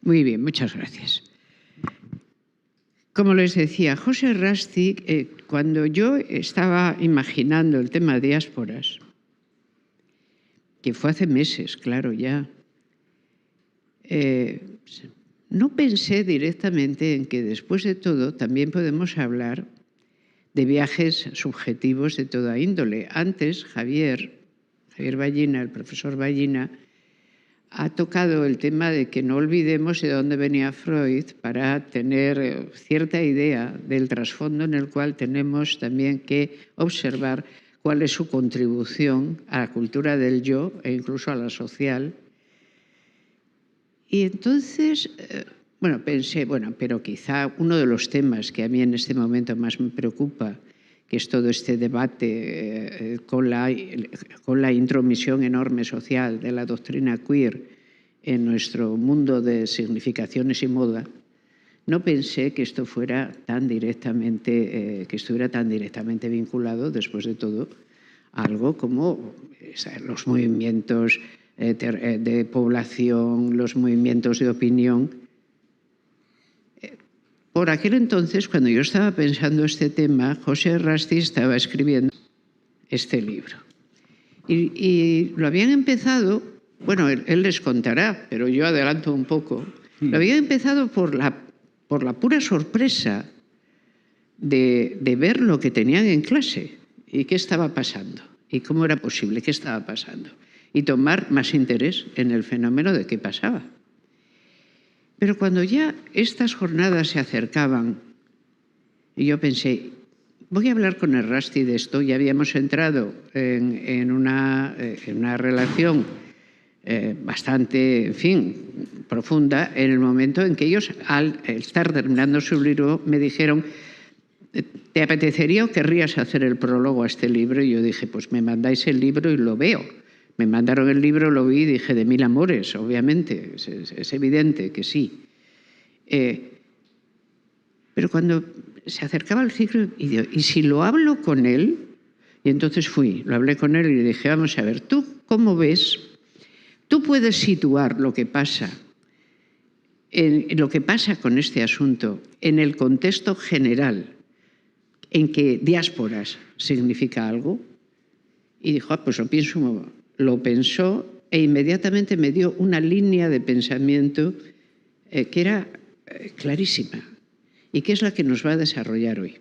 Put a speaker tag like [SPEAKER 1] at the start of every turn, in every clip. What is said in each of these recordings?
[SPEAKER 1] Muy bien, muchas gracias. Como les decía, José Rasti, cuando yo estaba imaginando el tema de diásporas, que fue hace meses, claro, ya, no pensé directamente en que después de todo también podemos hablar de viajes subjetivos de toda índole. Antes, Javier Ballina, el profesor Ballina, ha tocado el tema de que no olvidemos de dónde venía Freud para tener cierta idea del trasfondo en el cual tenemos también que observar cuál es su contribución a la cultura del yo e incluso a la social. Y entonces, pensé, pero quizá uno de los temas que a mí en este momento más me preocupa, que es todo este debate con la intromisión enorme social de la doctrina queer en nuestro mundo de significaciones y moda, no pensé que esto fuera tan directamente, que estuviera tan directamente vinculado, después de todo, a algo como los movimientos de población, los movimientos de opinión. Por aquel entonces, cuando yo estaba pensando este tema, José Rasti estaba escribiendo este libro. Y lo habían empezado, bueno, él les contará, pero yo adelanto un poco, lo habían empezado por la pura sorpresa de ver lo que tenían en clase y qué estaba pasando y cómo era posible, qué estaba pasando, y tomar más interés en el fenómeno de qué pasaba. Pero cuando ya estas jornadas se acercaban, y yo pensé, voy a hablar con el Rasti de esto, ya habíamos entrado en una relación bastante, en fin, profunda, en el momento en que ellos, al estar terminando su libro, me dijeron, ¿te apetecería o querrías hacer el prólogo a este libro? Y yo dije, pues me mandáis el libro y lo veo. Me mandaron el libro, lo vi y dije, de mil amores, obviamente, es evidente que sí. Pero cuando se acercaba el ciclo, y si lo hablo con él, y entonces lo hablé con él y le dije, vamos a ver, ¿tú cómo ves? ¿Tú puedes situar lo que pasa con este asunto en el contexto general en que diásporas significa algo? Y dijo, pues lo pensó e inmediatamente me dio una línea de pensamiento que era clarísima y que es la que nos va a desarrollar hoy.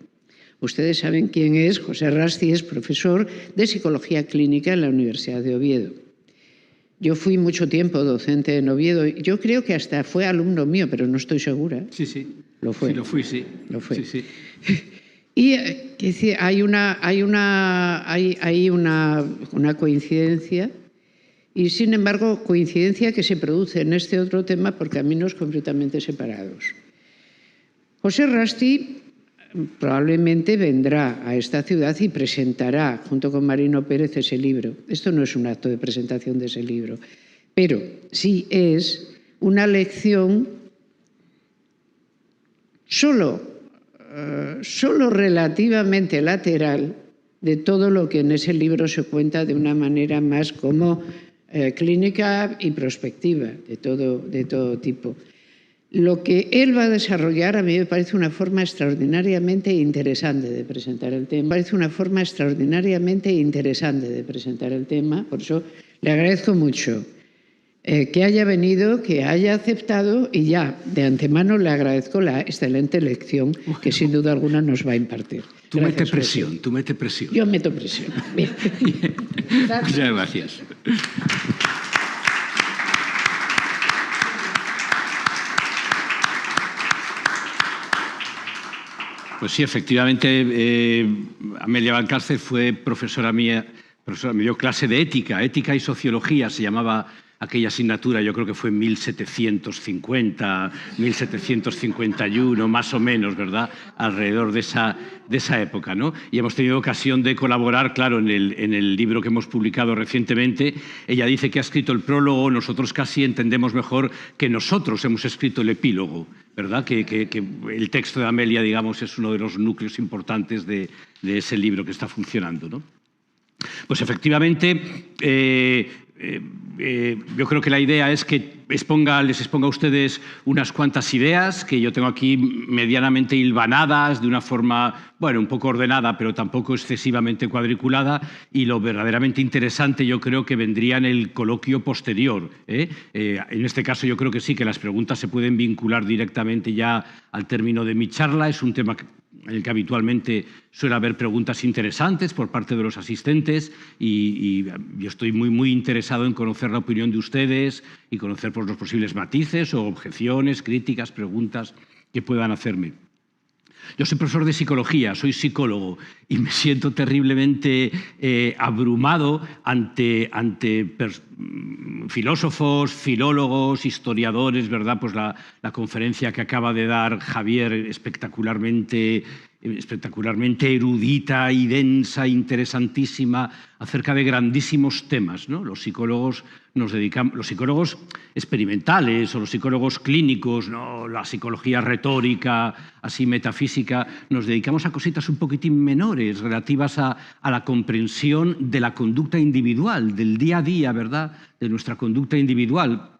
[SPEAKER 1] Ustedes saben quién es. José Rasti es profesor de Psicología Clínica en la Universidad de Oviedo. Yo fui mucho tiempo docente en Oviedo. Yo creo que hasta fue alumno mío, pero no estoy segura.
[SPEAKER 2] Sí, sí.
[SPEAKER 1] Lo fue.
[SPEAKER 2] Sí, lo fui, sí.
[SPEAKER 1] Lo fue.
[SPEAKER 2] Sí, sí.
[SPEAKER 1] Y hay una coincidencia, y sin embargo coincidencia que se produce en este otro tema por caminos completamente separados. José Rasti probablemente vendrá a esta ciudad y presentará junto con Marino Pérez ese libro. Esto no es un acto de presentación de ese libro, pero sí es una lección solo relativamente lateral de todo lo que en ese libro se cuenta de una manera más como clínica y prospectiva, de todo tipo. Lo que él va a desarrollar a mí me parece una forma extraordinariamente interesante de presentar el tema. Por eso le agradezco mucho que haya venido, que haya aceptado, y ya de antemano le agradezco la excelente lección que sin duda alguna nos va a impartir.
[SPEAKER 2] Tú metes presión.
[SPEAKER 1] Yo meto presión. Bien.
[SPEAKER 2] Muchas gracias. Pues sí, efectivamente, Amelia Valcárcel fue profesora mía, me dio clase de ética y sociología, se llamaba aquella asignatura, yo creo que fue en 1750, 1751, más o menos, ¿verdad?, alrededor de esa época, ¿no? Y hemos tenido ocasión de colaborar, claro, en el libro que hemos publicado recientemente. Ella dice que ha escrito el prólogo, nosotros casi entendemos mejor que nosotros hemos escrito el epílogo, ¿verdad? Que el texto de Amelia, digamos, es uno de los núcleos importantes de ese libro que está funcionando, ¿no? Pues efectivamente, yo creo que la idea es que les exponga a ustedes unas cuantas ideas que yo tengo aquí medianamente hilvanadas, de una forma, bueno, un poco ordenada, pero tampoco excesivamente cuadriculada, y lo verdaderamente interesante yo creo que vendría en el coloquio posterior. En este caso yo creo que sí, que las preguntas se pueden vincular directamente ya al término de mi charla. Es un tema en el que habitualmente suele haber preguntas interesantes por parte de los asistentes y yo estoy muy interesado en conocer la opinión de ustedes y conocer los posibles matices o objeciones, críticas, preguntas que puedan hacerme. Yo soy profesor de psicología, soy psicólogo y me siento terriblemente abrumado ante filósofos, filólogos, historiadores, ¿verdad? Pues la conferencia que acaba de dar Javier, espectacularmente erudita y densa, interesantísima, acerca de grandísimos temas, ¿no? Los psicólogos nos dedicamos, los psicólogos experimentales o los psicólogos clínicos, ¿no? La psicología retórica, así metafísica, nos dedicamos a cositas un poquitín menores relativas a la comprensión de la conducta individual, del día a día, ¿verdad?, de nuestra conducta individual.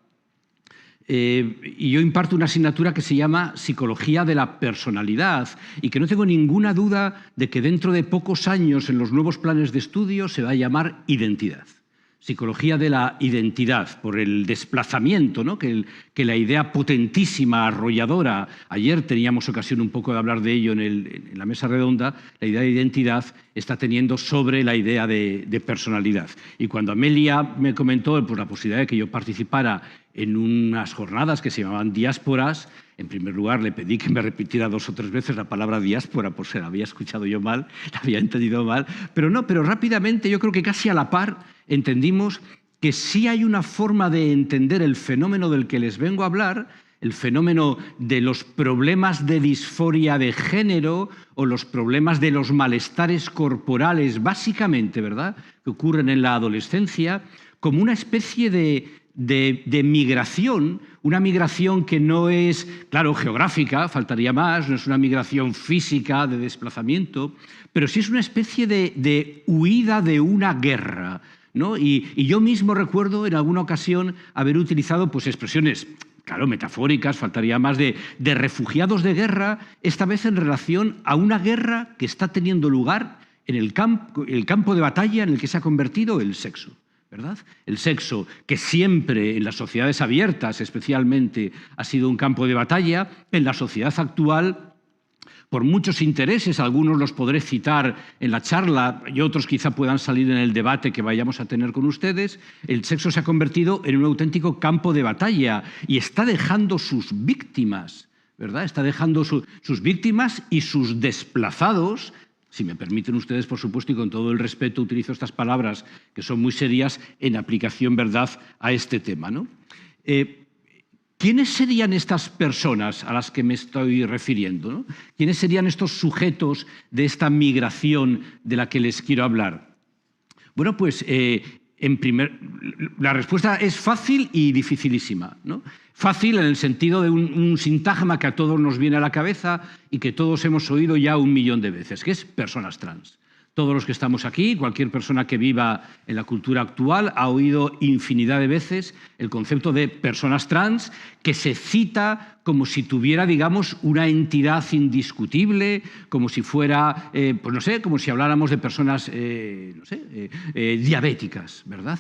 [SPEAKER 2] Y yo imparto una asignatura que se llama Psicología de la Personalidad y que no tengo ninguna duda de que dentro de pocos años en los nuevos planes de estudio se va a llamar Identidad. Psicología de la identidad, por el desplazamiento, ¿no? que la idea potentísima, arrolladora, ayer teníamos ocasión un poco de hablar de ello en la mesa redonda, la idea de identidad está teniendo sobre la idea de personalidad. Y cuando Amelia me comentó pues, la posibilidad de que yo participara en unas jornadas que se llamaban diásporas, en primer lugar le pedí que me repitiera 2 o 3 veces la palabra diáspora, por si la había escuchado yo mal, la había entendido mal, pero rápidamente yo creo que casi a la par entendimos que sí hay una forma de entender el fenómeno del que les vengo a hablar, el fenómeno de los problemas de disforia de género o los problemas de los malestares corporales, básicamente, ¿verdad?, que ocurren en la adolescencia, como una especie de migración, una migración que no es, claro, geográfica, faltaría más, no es una migración física de desplazamiento, pero sí es una especie de huida de una guerra, ¿no? Y yo mismo recuerdo en alguna ocasión haber utilizado pues, expresiones, claro, metafóricas, faltaría más, de refugiados de guerra, esta vez en relación a una guerra que está teniendo lugar en el campo de batalla en el que se ha convertido el sexo. ¿Verdad? El sexo, que siempre en las sociedades abiertas especialmente ha sido un campo de batalla, en la sociedad actual, por muchos intereses, algunos los podré citar en la charla y otros quizá puedan salir en el debate que vayamos a tener con ustedes, el sexo se ha convertido en un auténtico campo de batalla y está dejando sus víctimas, ¿verdad? Está dejando sus víctimas y sus desplazados. Si me permiten ustedes, por supuesto, y con todo el respeto, utilizo estas palabras que son muy serias en aplicación, ¿verdad?, a este tema, ¿no? ¿Quiénes serían estas personas a las que me estoy refiriendo, ¿no? ¿Quiénes serían estos sujetos de esta migración de la que les quiero hablar? Bueno, pues la respuesta es fácil y dificilísima, ¿no? Fácil en el sentido de un sintagma que a todos nos viene a la cabeza y que todos hemos oído ya 1 millón de veces, que es personas trans. Todos los que estamos aquí, cualquier persona que viva en la cultura actual, ha oído infinidad de veces el concepto de personas trans, que se cita como si tuviera, digamos, una entidad indiscutible, como si fuera, pues no sé, como si habláramos de personas, diabéticas, ¿verdad?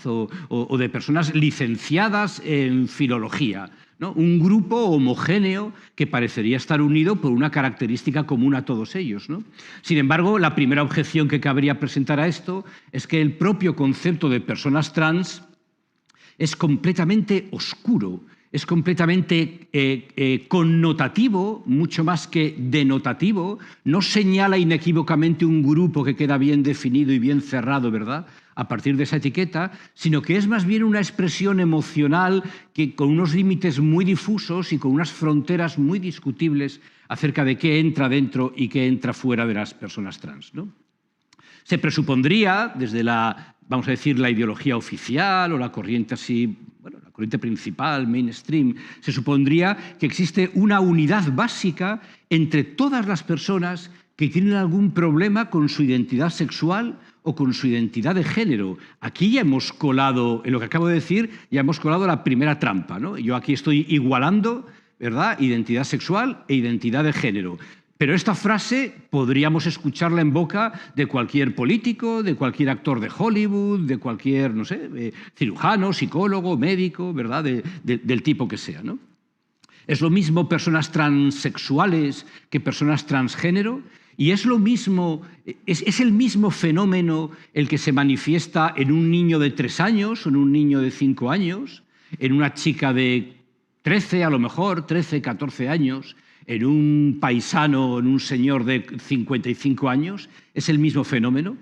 [SPEAKER 2] O de personas licenciadas en filología, ¿no? Un grupo homogéneo que parecería estar unido por una característica común a todos ellos, ¿no? Sin embargo, la primera objeción que cabría presentar a esto es que el propio concepto de personas trans es completamente oscuro, es completamente connotativo, mucho más que denotativo, no señala inequívocamente un grupo que queda bien definido y bien cerrado, ¿verdad?, a partir de esa etiqueta, sino que es más bien una expresión emocional que, con unos límites muy difusos y con unas fronteras muy discutibles acerca de qué entra dentro y qué entra fuera de las personas trans, ¿no? Se presupondría, desde vamos a decir, la ideología oficial o la corriente así, bueno, la corriente principal, mainstream, se supondría que existe una unidad básica entre todas las personas que tienen algún problema con su identidad sexual o con su identidad de género. Aquí ya hemos colado, en lo que acabo de decir, ya hemos colado la primera trampa, ¿no? Yo aquí estoy igualando, ¿verdad?, identidad sexual e identidad de género. Pero esta frase podríamos escucharla en boca de cualquier político, de cualquier actor de Hollywood, de cualquier, no sé, cirujano, psicólogo, médico, ¿verdad?, del tipo que sea, ¿no? Es lo mismo personas transexuales que personas transgénero, y es lo mismo, es el mismo fenómeno el que se manifiesta en un niño de 3 años o en un niño de 5 años, en una chica de 13, a lo mejor, 13, 14 años, en un paisano o en un señor de 55 años. Es el mismo fenómeno.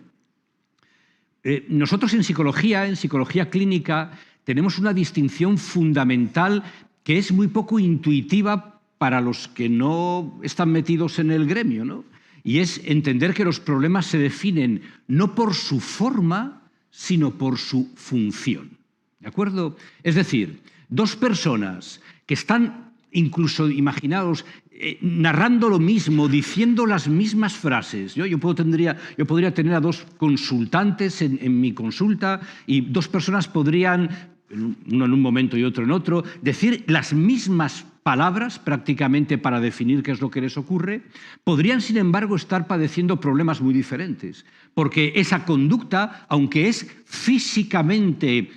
[SPEAKER 2] Nosotros en psicología clínica, tenemos una distinción fundamental que es muy poco intuitiva para los que no están metidos en el gremio, ¿no? Y es entender que los problemas se definen no por su forma, sino por su función. ¿De acuerdo? Es decir, dos personas que están, incluso imaginaos, narrando lo mismo, diciendo las mismas frases. Yo podría tener a dos consultantes en mi consulta y dos personas podrían, uno en un momento y otro en otro, decir las mismas palabras prácticamente para definir qué es lo que les ocurre, podrían, sin embargo, estar padeciendo problemas muy diferentes, porque esa conducta, aunque es físicamente,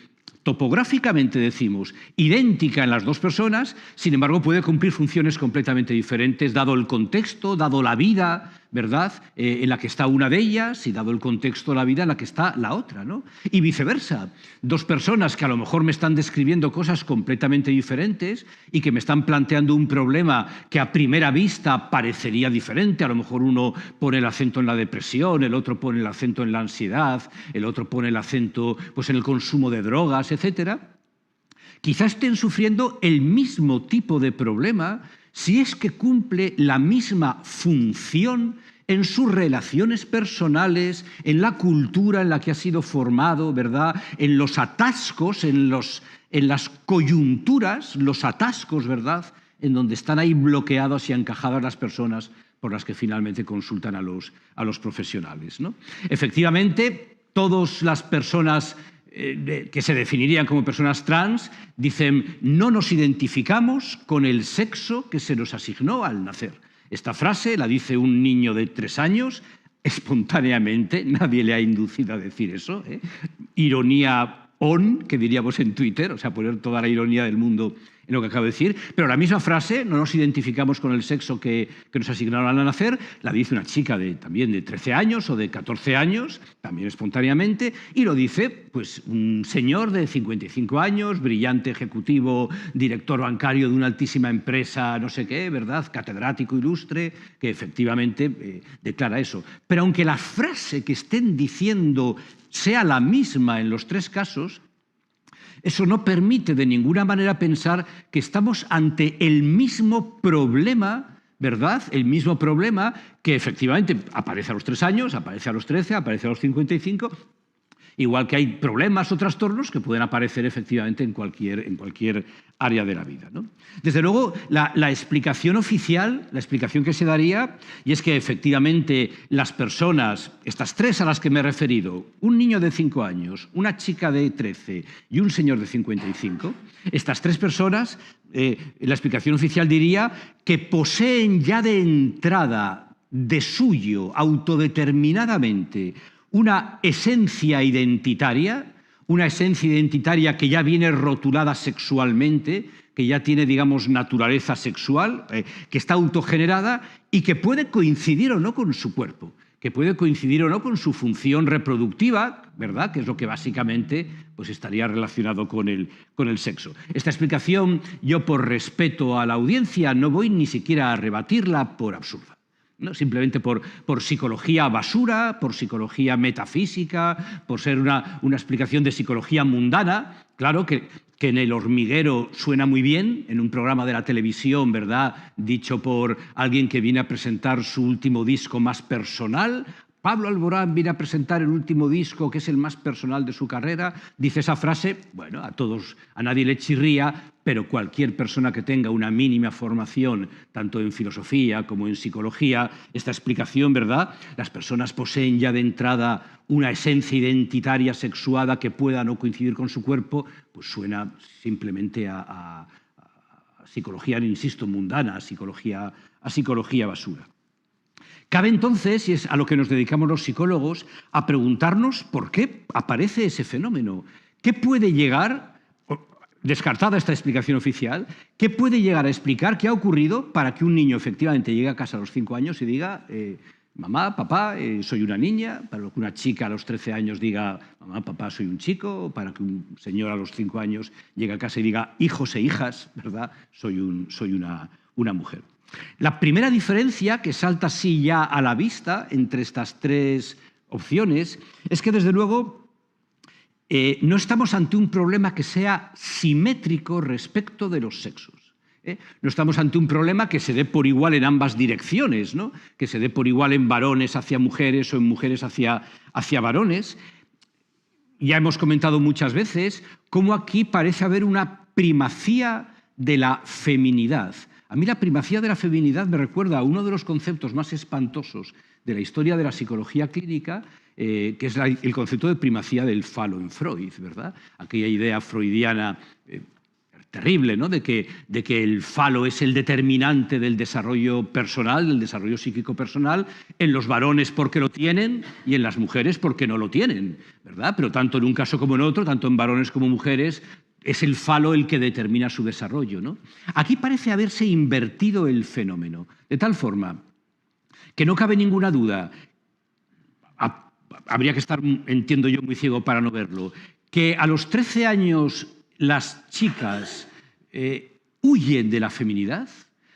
[SPEAKER 2] topográficamente decimos, idéntica en las dos personas, sin embargo puede cumplir funciones completamente diferentes, dado el contexto, dado la vida, ¿verdad?, en la que está una de ellas y dado el contexto de la vida en la que está la otra, ¿no? Y viceversa, dos personas que a lo mejor me están describiendo cosas completamente diferentes y que me están planteando un problema que a primera vista parecería diferente, a lo mejor uno pone el acento en la depresión, el otro pone el acento en la ansiedad, el otro pone el acento pues, en el consumo de drogas, etcétera, quizá estén sufriendo el mismo tipo de problema si es que cumple la misma función en sus relaciones personales, en la cultura en la que ha sido formado, ¿verdad?, en los atascos, en las coyunturas, los atascos, ¿verdad?, en donde están ahí bloqueadas y encajadas las personas por las que finalmente consultan a los profesionales, ¿no? Efectivamente, todas las personas que se definirían como personas trans, dicen, no nos identificamos con el sexo que se nos asignó al nacer. Esta frase la dice un niño de 3 años, espontáneamente, nadie le ha inducido a decir eso, ¿eh? Ironía on, que diríamos en Twitter, o sea, poner toda la ironía del mundo en lo que acabo de decir, pero la misma frase, no nos identificamos con el sexo que nos asignaron al nacer, la dice una chica también de 13 años o de 14 años, también espontáneamente, y lo dice pues, un señor de 55 años, brillante ejecutivo, director bancario de una altísima empresa, no sé qué, ¿verdad?, catedrático ilustre, que efectivamente declara eso. Pero aunque la frase que estén diciendo sea la misma en los 3 casos, eso no permite de ninguna manera pensar que estamos ante el mismo problema, ¿verdad?, el mismo problema que efectivamente aparece a los 3 años, aparece a los 13, aparece a los 55, igual que hay problemas o trastornos que pueden aparecer efectivamente en cualquier área de la vida, ¿no? Desde luego, la explicación oficial, la explicación que se daría, y es que efectivamente las personas, estas 3 a las que me he referido, un niño de 5 años, una chica de 13 y un señor de 55, estas 3 personas, la explicación oficial diría que poseen ya de entrada, de suyo, autodeterminadamente, una esencia identitaria que ya viene rotulada sexualmente, que ya tiene, digamos, naturaleza sexual, que está autogenerada y que puede coincidir o no con su cuerpo, que puede coincidir o no con su función reproductiva, ¿verdad?, que es lo que básicamente pues, estaría relacionado con el sexo. Esta explicación, yo por respeto a la audiencia, no voy ni siquiera a rebatirla por absurda. ¿No? Simplemente por psicología basura, por psicología metafísica, por ser una explicación de psicología mundana. Claro que en El hormiguero suena muy bien, en un programa de la televisión, ¿verdad?, dicho por alguien que viene a presentar su último disco más personal, Pablo Alborán viene a presentar el último disco, que es el más personal de su carrera, dice esa frase, bueno, a nadie le chirría, pero cualquier persona que tenga una mínima formación, tanto en filosofía como en psicología, esta explicación, ¿verdad? Las personas poseen ya de entrada una esencia identitaria sexuada que pueda no coincidir con su cuerpo, pues suena simplemente a psicología, insisto, mundana, a psicología basura. Cabe entonces, y es a lo que nos dedicamos los psicólogos, a preguntarnos por qué aparece ese fenómeno. ¿Qué puede llegar, descartada esta explicación oficial, qué puede llegar a explicar qué ha ocurrido para que un niño efectivamente llegue a casa a los 5 años y diga mamá, papá, soy una niña, para que una chica a los 13 años diga mamá, papá, soy un chico, para que un señor a los 5 años llegue a casa y diga hijos e hijas, ¿verdad? Soy una mujer. La primera diferencia que salta así ya a la vista entre estas tres opciones es que, desde luego, no estamos ante un problema que sea simétrico respecto de los sexos. No estamos ante un problema que se dé por igual en ambas direcciones, ¿no? Que se dé por igual en varones hacia mujeres o en mujeres hacia varones. Ya hemos comentado muchas veces cómo aquí parece haber una primacía de la feminidad. A mí la primacía de la feminidad me recuerda a uno de los conceptos más espantosos de la historia de la psicología clínica, que es el concepto de primacía del falo en Freud, ¿verdad? Aquella idea freudiana terrible, ¿no? de que el falo es el determinante del desarrollo personal, del desarrollo psíquico personal, en los varones porque lo tienen y en las mujeres porque no lo tienen, ¿verdad? Pero tanto en un caso como en otro, tanto en varones como mujeres, es el falo el que determina su desarrollo, ¿no? Aquí parece haberse invertido el fenómeno, de tal forma que no cabe ninguna duda, habría que estar, entiendo yo, muy ciego para no verlo, que a los 13 años las chicas huyen de la feminidad.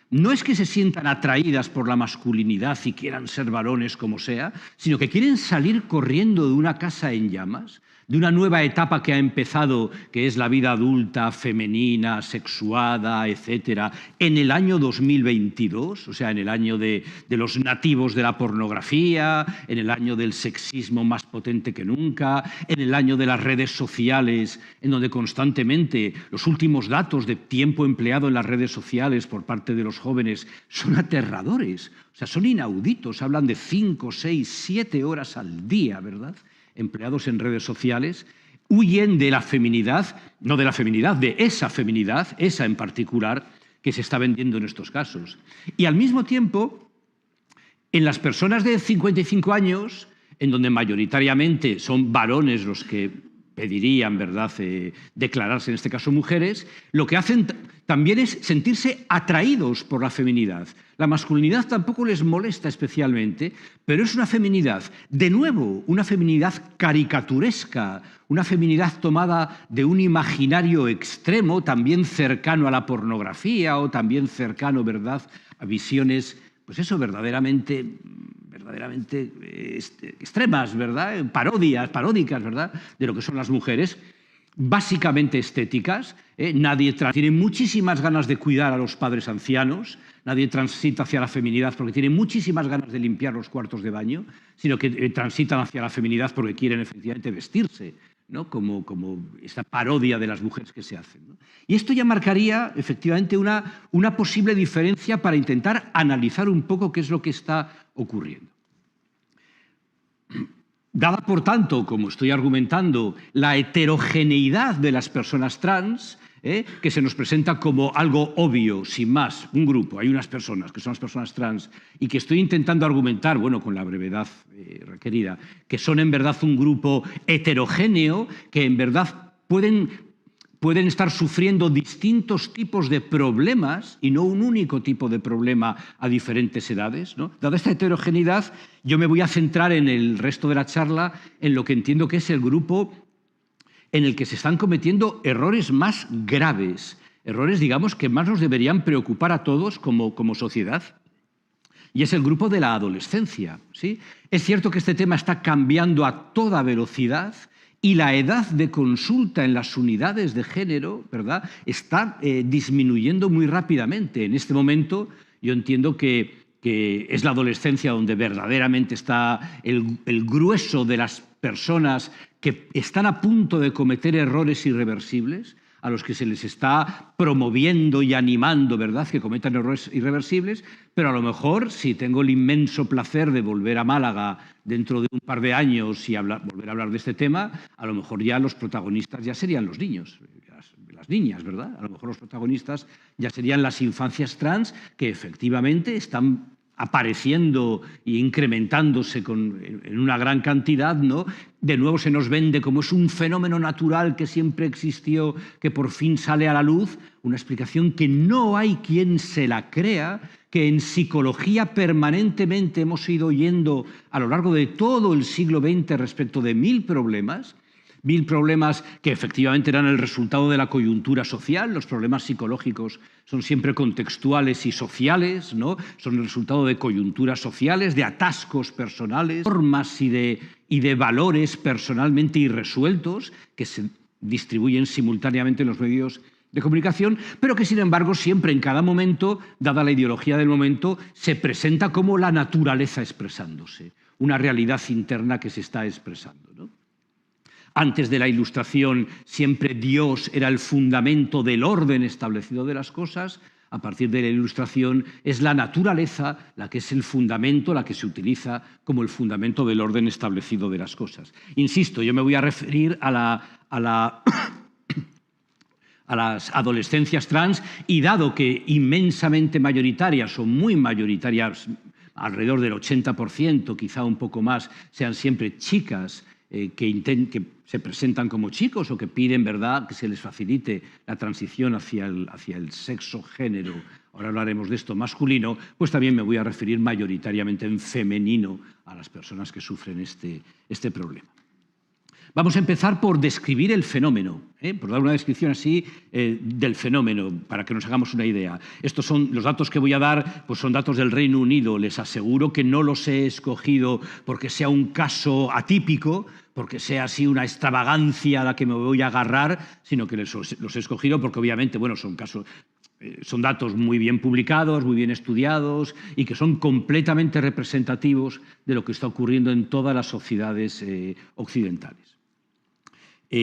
[SPEAKER 2] No es que se sientan atraídas por la masculinidad y quieran ser varones como sea, sino que quieren salir corriendo de una casa en llamas, de una nueva etapa que ha empezado, que es la vida adulta, femenina, sexuada, etcétera, en el año 2022, o sea, en el año de los nativos de la pornografía, en el año del sexismo más potente que nunca, en el año de las redes sociales, en donde constantemente los últimos datos de tiempo empleado en las redes sociales por parte de los jóvenes son aterradores, o sea, son inauditos, hablan de 5, 6, 7 horas al día, ¿verdad?, empleados en redes sociales. Huyen de la feminidad, no de la feminidad, de esa feminidad, esa en particular, que se está vendiendo en estos casos. Y al mismo tiempo, en las personas de 55 años, en donde mayoritariamente son varones los que pedirían, ¿verdad?, declararse, en este caso mujeres, lo que hacen también es sentirse atraídos por la feminidad. La masculinidad tampoco les molesta especialmente, pero es una feminidad, de nuevo, una feminidad caricaturesca, una feminidad tomada de un imaginario extremo, también cercano a la pornografía o también cercano, ¿verdad?, a visiones, pues eso, verdaderamente extremas, ¿verdad?, paródicas, ¿verdad?, de lo que son las mujeres, básicamente estéticas. Nadie tiene muchísimas ganas de cuidar a los padres ancianos, nadie transita hacia la feminidad porque tiene muchísimas ganas de limpiar los cuartos de baño, sino que transitan hacia la feminidad porque quieren efectivamente vestirse, ¿no?, como esta parodia de las mujeres que se hacen, ¿no? Y esto ya marcaría efectivamente una posible diferencia para intentar analizar un poco qué es lo que está ocurriendo. Dada, por tanto, como estoy argumentando, la heterogeneidad de las personas trans, que se nos presenta como algo obvio, sin más, un grupo, hay unas personas que son las personas trans, y que estoy intentando argumentar, bueno, con la brevedad requerida, que son en verdad un grupo heterogéneo, que en verdad pueden estar sufriendo distintos tipos de problemas y no un único tipo de problema a diferentes edades, ¿no? Dada esta heterogeneidad, yo me voy a centrar en el resto de la charla en lo que entiendo que es el grupo en el que se están cometiendo errores más graves, errores, digamos, que más nos deberían preocupar a todos como sociedad. Y es el grupo de la adolescencia, ¿sí? Es cierto que este tema está cambiando a toda velocidad y la edad de consulta en las unidades de género, ¿verdad?, está disminuyendo muy rápidamente. En este momento yo entiendo que que es la adolescencia donde verdaderamente está el grueso de las personas que están a punto de cometer errores irreversibles, a los que se les está promoviendo y animando, ¿verdad?, que cometan errores irreversibles, pero a lo mejor, si tengo el inmenso placer de volver a Málaga dentro de un par de años y volver a hablar de este tema, a lo mejor ya los protagonistas ya serían los niños, las niñas, ¿verdad? A lo mejor los protagonistas ya serían las infancias trans, que efectivamente están apareciendo e incrementándose en una gran cantidad, ¿no? De nuevo se nos vende como es un fenómeno natural que siempre existió, que por fin sale a la luz, una explicación que no hay quien se la crea, que en psicología permanentemente hemos ido oyendo a lo largo de todo el siglo XX respecto de 1000 problemas que efectivamente eran el resultado de la coyuntura social. Los problemas psicológicos son siempre contextuales y sociales, ¿no? Son el resultado de coyunturas sociales, de atascos personales, formas y de valores personalmente irresueltos que se distribuyen simultáneamente en los medios de comunicación, pero que sin embargo siempre en cada momento, dada la ideología del momento, se presenta como la naturaleza expresándose, una realidad interna que se está expresando, ¿no? Antes de la Ilustración siempre Dios era el fundamento del orden establecido de las cosas. A partir de la Ilustración es la naturaleza la que es el fundamento, la que se utiliza como el fundamento del orden establecido de las cosas. Insisto, yo me voy a referir a las adolescencias trans y dado que inmensamente mayoritarias o muy mayoritarias, alrededor del 80%, quizá un poco más, sean siempre chicas, que se presentan como chicos o que piden, ¿verdad?, que se les facilite la transición hacia el sexo género, ahora hablaremos de esto, masculino, pues también me voy a referir mayoritariamente en femenino a las personas que sufren este problema. Vamos a empezar por describir el fenómeno, por dar una descripción así del fenómeno, para que nos hagamos una idea. Estos son los datos que voy a dar, pues son datos del Reino Unido. Les aseguro que no los he escogido porque sea un caso atípico, porque sea así una extravagancia a la que me voy a agarrar, sino que los he escogido porque obviamente, bueno, son datos muy bien publicados, muy bien estudiados y que son completamente representativos de lo que está ocurriendo en todas las sociedades occidentales.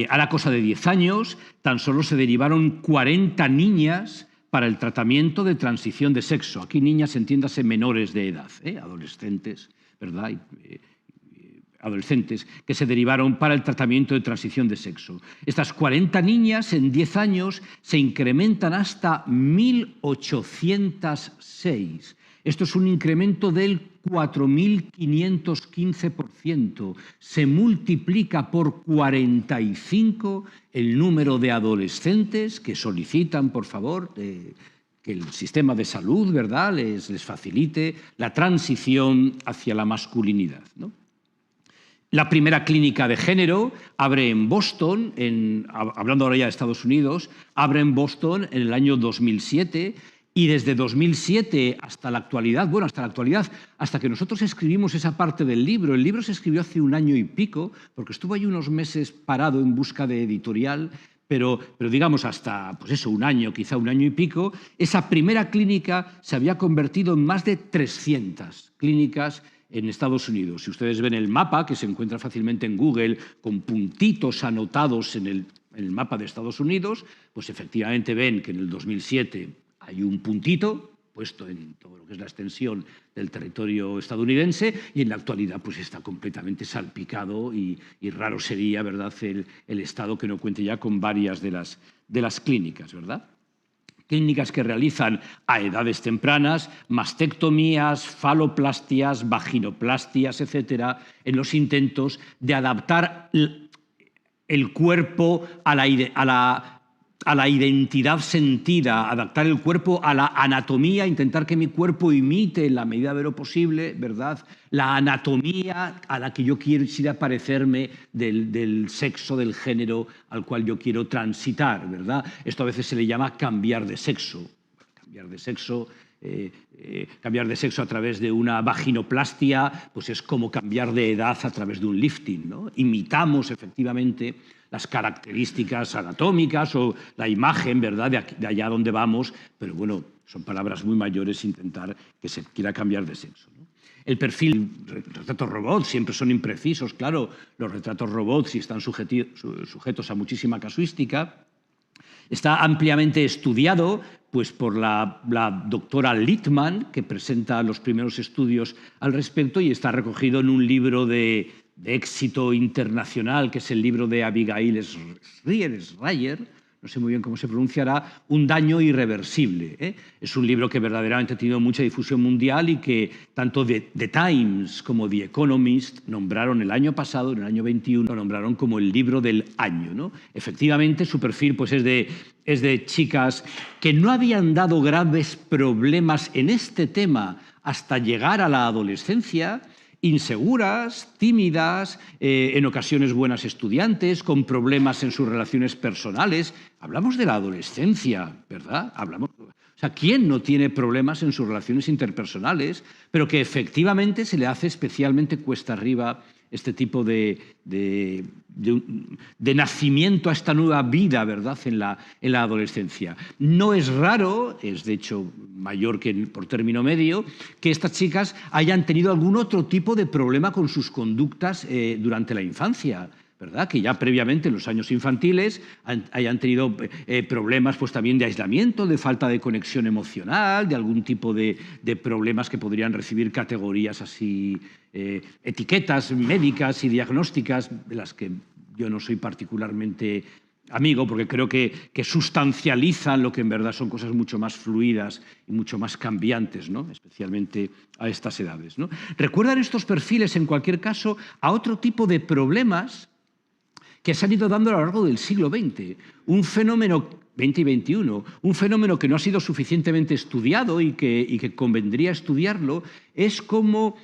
[SPEAKER 2] A la cosa de 10 años, tan solo se derivaron 40 niñas para el tratamiento de transición de sexo. Aquí niñas, entiéndase, menores de edad, adolescentes, ¿verdad? Adolescentes que se derivaron para el tratamiento de transición de sexo. Estas 40 niñas en 10 años se incrementan hasta 1.806. Esto es un incremento del 4.515%. Se multiplica por 45 el número de adolescentes que solicitan, por favor, que el sistema de salud, ¿verdad?, les facilite la transición hacia la masculinidad, ¿no? La primera clínica de género abre en Boston, hablando ahora ya de Estados Unidos, abre en Boston en el año 2007 y desde 2007 hasta la actualidad, bueno, hasta que nosotros escribimos esa parte del libro. El libro se escribió hace 1 año y pico, porque estuvo ahí unos meses parado en busca de editorial, pero digamos hasta, pues eso, 1 año, quizá 1 año y pico, esa primera clínica se había convertido en más de 300 clínicas en Estados Unidos. Si ustedes ven el mapa, que se encuentra fácilmente en Google, con puntitos anotados en el mapa de Estados Unidos, pues efectivamente ven que en el 2007 hay un puntito puesto en todo lo que es la extensión del territorio estadounidense y en la actualidad pues está completamente salpicado y raro sería, ¿verdad?, el estado que no cuente ya con varias de las clínicas, ¿verdad? Clínicas que realizan a edades tempranas mastectomías, faloplastias, vaginoplastias, etcétera, en los intentos de adaptar el cuerpo a la identidad sentida, adaptar el cuerpo a la anatomía, intentar que mi cuerpo imite en la medida de lo posible, ¿verdad?, la anatomía a la que yo quisiera parecerme del sexo, del género al cual yo quiero transitar, ¿verdad? Esto a veces se le llama cambiar de sexo. Cambiar de sexo a través de una vaginoplastia, pues es como cambiar de edad a través de un lifting, ¿no? Imitamos efectivamente las características anatómicas o la imagen, ¿verdad?, de allá donde vamos, pero bueno, son palabras muy mayores intentar que se quiera cambiar de sexo, ¿no? El perfil, retratos robots siempre son imprecisos, claro, los retratos robots sí están sujetos a muchísima casuística. Está ampliamente estudiado pues, por la doctora Littman, que presenta los primeros estudios al respecto, y está recogido en un libro de éxito internacional, que es el libro de Abigail Schreier, no sé muy bien cómo se pronunciará, Un daño irreversible, ¿eh? Es un libro que verdaderamente ha tenido mucha difusión mundial y que tanto The Times como The Economist nombraron el año pasado, en el año 21, lo nombraron como el libro del año, ¿no? Efectivamente, su perfil pues, es de chicas que no habían dado graves problemas en este tema hasta llegar a la adolescencia, inseguras, tímidas, en ocasiones buenas estudiantes, con problemas en sus relaciones personales. Hablamos de la adolescencia, ¿verdad? O sea, ¿quién no tiene problemas en sus relaciones interpersonales, pero que efectivamente se le hace especialmente cuesta arriba este tipo de nacimiento a esta nueva vida, ¿verdad?, en la adolescencia? No es raro, es de hecho mayor que por término medio, que estas chicas hayan tenido algún otro tipo de problema con sus conductas durante la infancia, ¿verdad?, que ya previamente en los años infantiles hayan tenido problemas pues, también de aislamiento, de falta de conexión emocional, de algún tipo de problemas que podrían recibir categorías así, etiquetas médicas y diagnósticas, de las que yo no soy particularmente amigo, porque creo que sustancializan lo que en verdad son cosas mucho más fluidas y mucho más cambiantes, ¿no?, especialmente a estas edades, ¿no? Recuerdan estos perfiles, en cualquier caso, a otro tipo de problemas que se han ido dando a lo largo del siglo XX, un fenómeno, XX y XXI, un fenómeno que no ha sido suficientemente estudiado y que convendría estudiarlo, es como,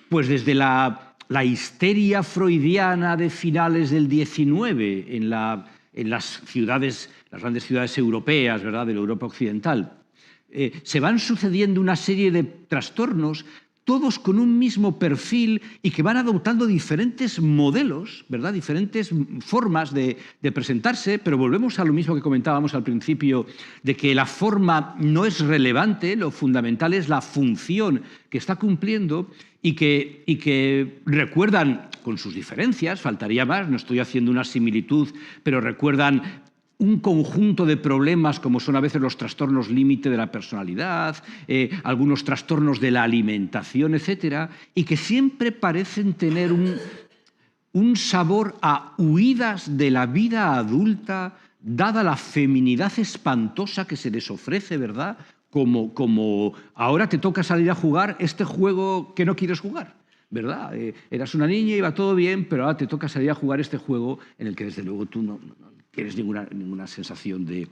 [SPEAKER 2] pues desde la histeria freudiana de finales del XIX en las grandes ciudades europeas, ¿verdad?, de la Europa occidental, se van sucediendo una serie de trastornos, todos con un mismo perfil y que van adoptando diferentes modelos, ¿verdad?, diferentes formas de presentarse, pero volvemos a lo mismo que comentábamos al principio, de que la forma no es relevante, lo fundamental es la función que está cumpliendo y que recuerdan, con sus diferencias, faltaría más, no estoy haciendo una similitud, pero recuerdan un conjunto de problemas como son a veces los trastornos límite de la personalidad, algunos trastornos de la alimentación, etcétera, y que siempre parecen tener un sabor a huidas de la vida adulta, dada la feminidad espantosa que se les ofrece, ¿verdad?, como ahora te toca salir a jugar este juego que no quieres jugar, ¿verdad? Eras una niña, iba todo bien, pero ahora te toca salir a jugar este juego en el que desde luego tú no tienes ninguna sensación de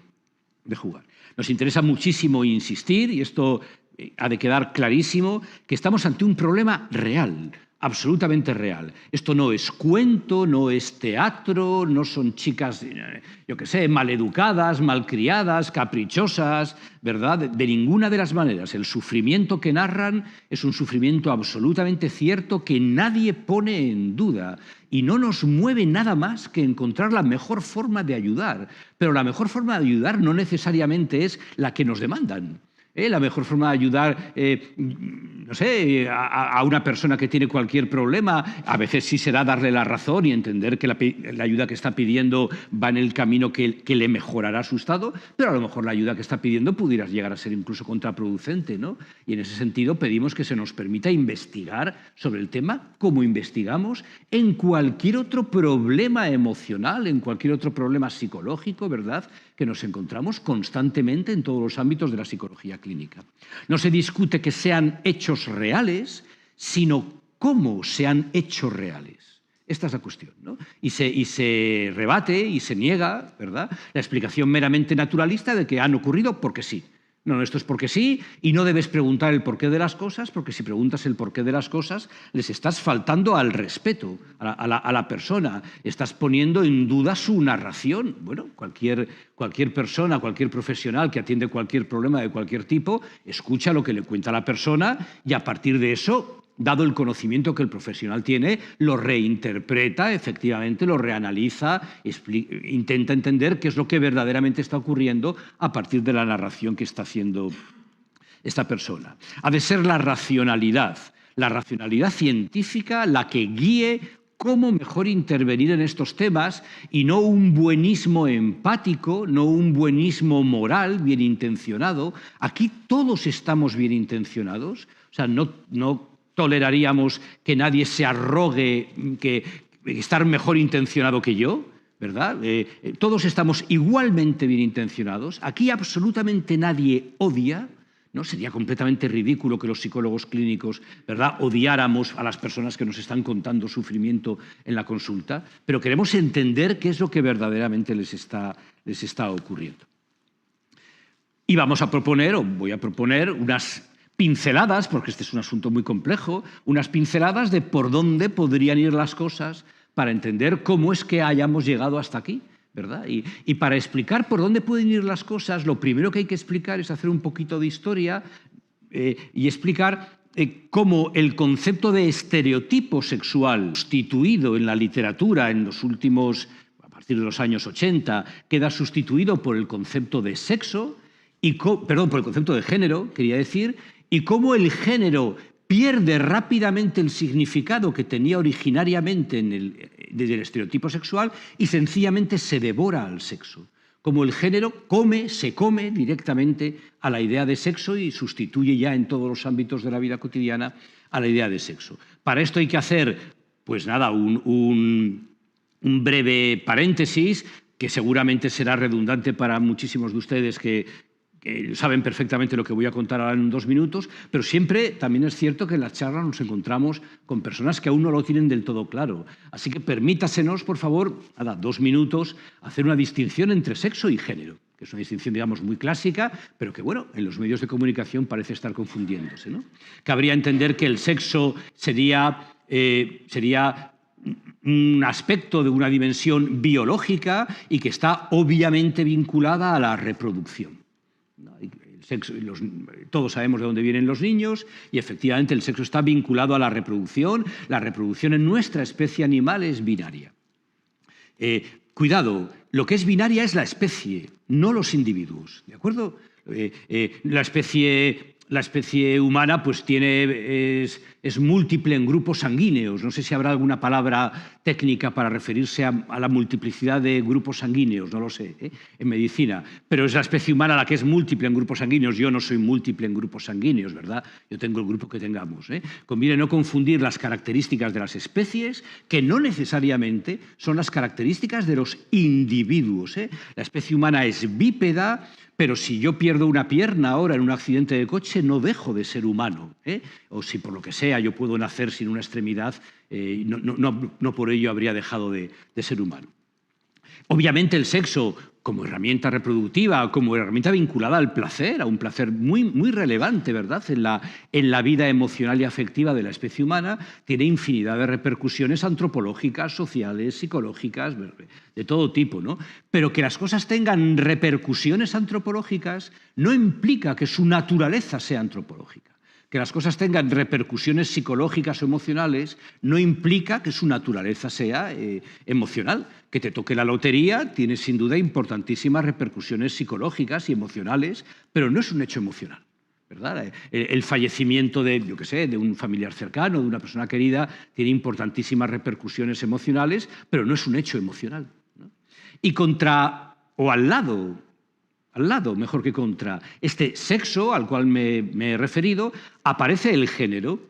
[SPEAKER 2] jugar. Nos interesa muchísimo insistir, y esto ha de quedar clarísimo, que estamos ante un problema real, absolutamente real. Esto no es cuento, no es teatro, no son chicas, yo qué sé, maleducadas, malcriadas, caprichosas, ¿verdad? De ninguna de las maneras. El sufrimiento que narran es un sufrimiento absolutamente cierto que nadie pone en duda y no nos mueve nada más que encontrar la mejor forma de ayudar. Pero la mejor forma de ayudar no necesariamente es la que nos demandan. La mejor forma de ayudar, no sé, a una persona que tiene cualquier problema, a veces sí será darle la razón y entender que la ayuda que está pidiendo va en el camino que le mejorará su estado, pero a lo mejor la ayuda que está pidiendo pudiera llegar a ser incluso contraproducente, ¿no? Y en ese sentido pedimos que se nos permita investigar sobre el tema como investigamos en cualquier otro problema emocional, en cualquier otro problema psicológico, ¿verdad?, que nos encontramos constantemente en todos los ámbitos de la psicología clínica. No se discute que sean hechos reales, sino cómo se han hecho reales. Esta es la cuestión, ¿no? Y se rebate y se niega, ¿verdad?, la explicación meramente naturalista de que han ocurrido porque sí. No, esto es porque sí, y no debes preguntar el porqué de las cosas, porque si preguntas el porqué de las cosas, les estás faltando al respeto a la persona, estás poniendo en duda su narración. Bueno, cualquier persona, cualquier profesional que atiende cualquier problema de cualquier tipo, escucha lo que le cuenta la persona y a partir de eso dado el conocimiento que el profesional tiene, lo reinterpreta, efectivamente, lo reanaliza, intenta entender qué es lo que verdaderamente está ocurriendo a partir de la narración que está haciendo esta persona. Ha de ser la racionalidad científica la que guíe cómo mejor intervenir en estos temas y no un buenismo empático, no un buenismo moral bien intencionado. Aquí todos estamos bien intencionados, o sea, no toleraríamos que nadie se arrogue que estar mejor intencionado que yo, ¿verdad? Todos estamos igualmente bien intencionados. Aquí absolutamente nadie odia. ¿No? Sería completamente ridículo que los psicólogos clínicos, ¿verdad?, odiáramos a las personas que nos están contando sufrimiento en la consulta, pero queremos entender qué es lo que verdaderamente les está ocurriendo. Y vamos a proponer, o voy a proponer, unas pinceladas, porque este es un asunto muy complejo, unas pinceladas de por dónde podrían ir las cosas para entender cómo es que hayamos llegado hasta aquí, ¿verdad? Y para explicar por dónde pueden ir las cosas, lo primero que hay que explicar es hacer un poquito de historia y explicar cómo el concepto de estereotipo sexual constituido en la literatura en los últimos, a partir de los años 80, queda sustituido por el concepto de sexo, perdón, por el concepto de género, quería decir, y cómo el género pierde rápidamente el significado que tenía originariamente desde el estereotipo sexual y sencillamente se devora al sexo. Como el género se come directamente a la idea de sexo y sustituye ya en todos los ámbitos de la vida cotidiana a la idea de sexo. Para esto hay que hacer, pues nada, un breve paréntesis que seguramente será redundante para muchísimos de ustedes que saben perfectamente lo que voy a contar ahora en 2 minutos, pero siempre también es cierto que en las charlas nos encontramos con personas que aún no lo tienen del todo claro. Así que permítasenos, por favor, 2 minutos, hacer una distinción entre sexo y género, que es una distinción, digamos, muy clásica, pero que, bueno, en los medios de comunicación parece estar confundiéndose, ¿no? Cabría entender que el sexo sería un aspecto de una dimensión biológica y que está obviamente vinculada a la reproducción. El sexo, todos sabemos de dónde vienen los niños y efectivamente el sexo está vinculado a la reproducción. La reproducción en nuestra especie animal es binaria. Cuidado, lo que es binaria es la especie, no los individuos, ¿de acuerdo? La especie humana pues es múltiple en grupos sanguíneos. No sé si habrá alguna palabra técnica para referirse a la multiplicidad de grupos sanguíneos, no lo sé, en medicina. Pero es la especie humana la que es múltiple en grupos sanguíneos. Yo no soy múltiple en grupos sanguíneos, ¿verdad? Yo tengo el grupo que tengamos. Conviene no confundir las características de las especies, que no necesariamente son las características de los individuos. La especie humana es bípeda, pero si yo pierdo una pierna ahora en un accidente de coche, no dejo de ser humano. O si por lo que sea yo puedo nacer sin una extremidad, no por ello habría dejado de ser humano. Obviamente el sexo como herramienta reproductiva, como herramienta vinculada al placer, a un placer muy, muy relevante, ¿verdad?, en la vida emocional y afectiva de la especie humana, tiene infinidad de repercusiones antropológicas, sociales, psicológicas, de todo tipo, ¿no? Pero que las cosas tengan repercusiones antropológicas no implica que su naturaleza sea antropológica. Que las cosas tengan repercusiones psicológicas o emocionales no implica que su naturaleza sea emocional. Que te toque la lotería tiene sin duda importantísimas repercusiones psicológicas y emocionales, pero no es un hecho emocional, ¿verdad? El fallecimiento de un familiar cercano, de una persona querida, tiene importantísimas repercusiones emocionales, pero no es un hecho emocional, ¿no? Y al lado, mejor que contra este sexo al cual me he referido, aparece el género.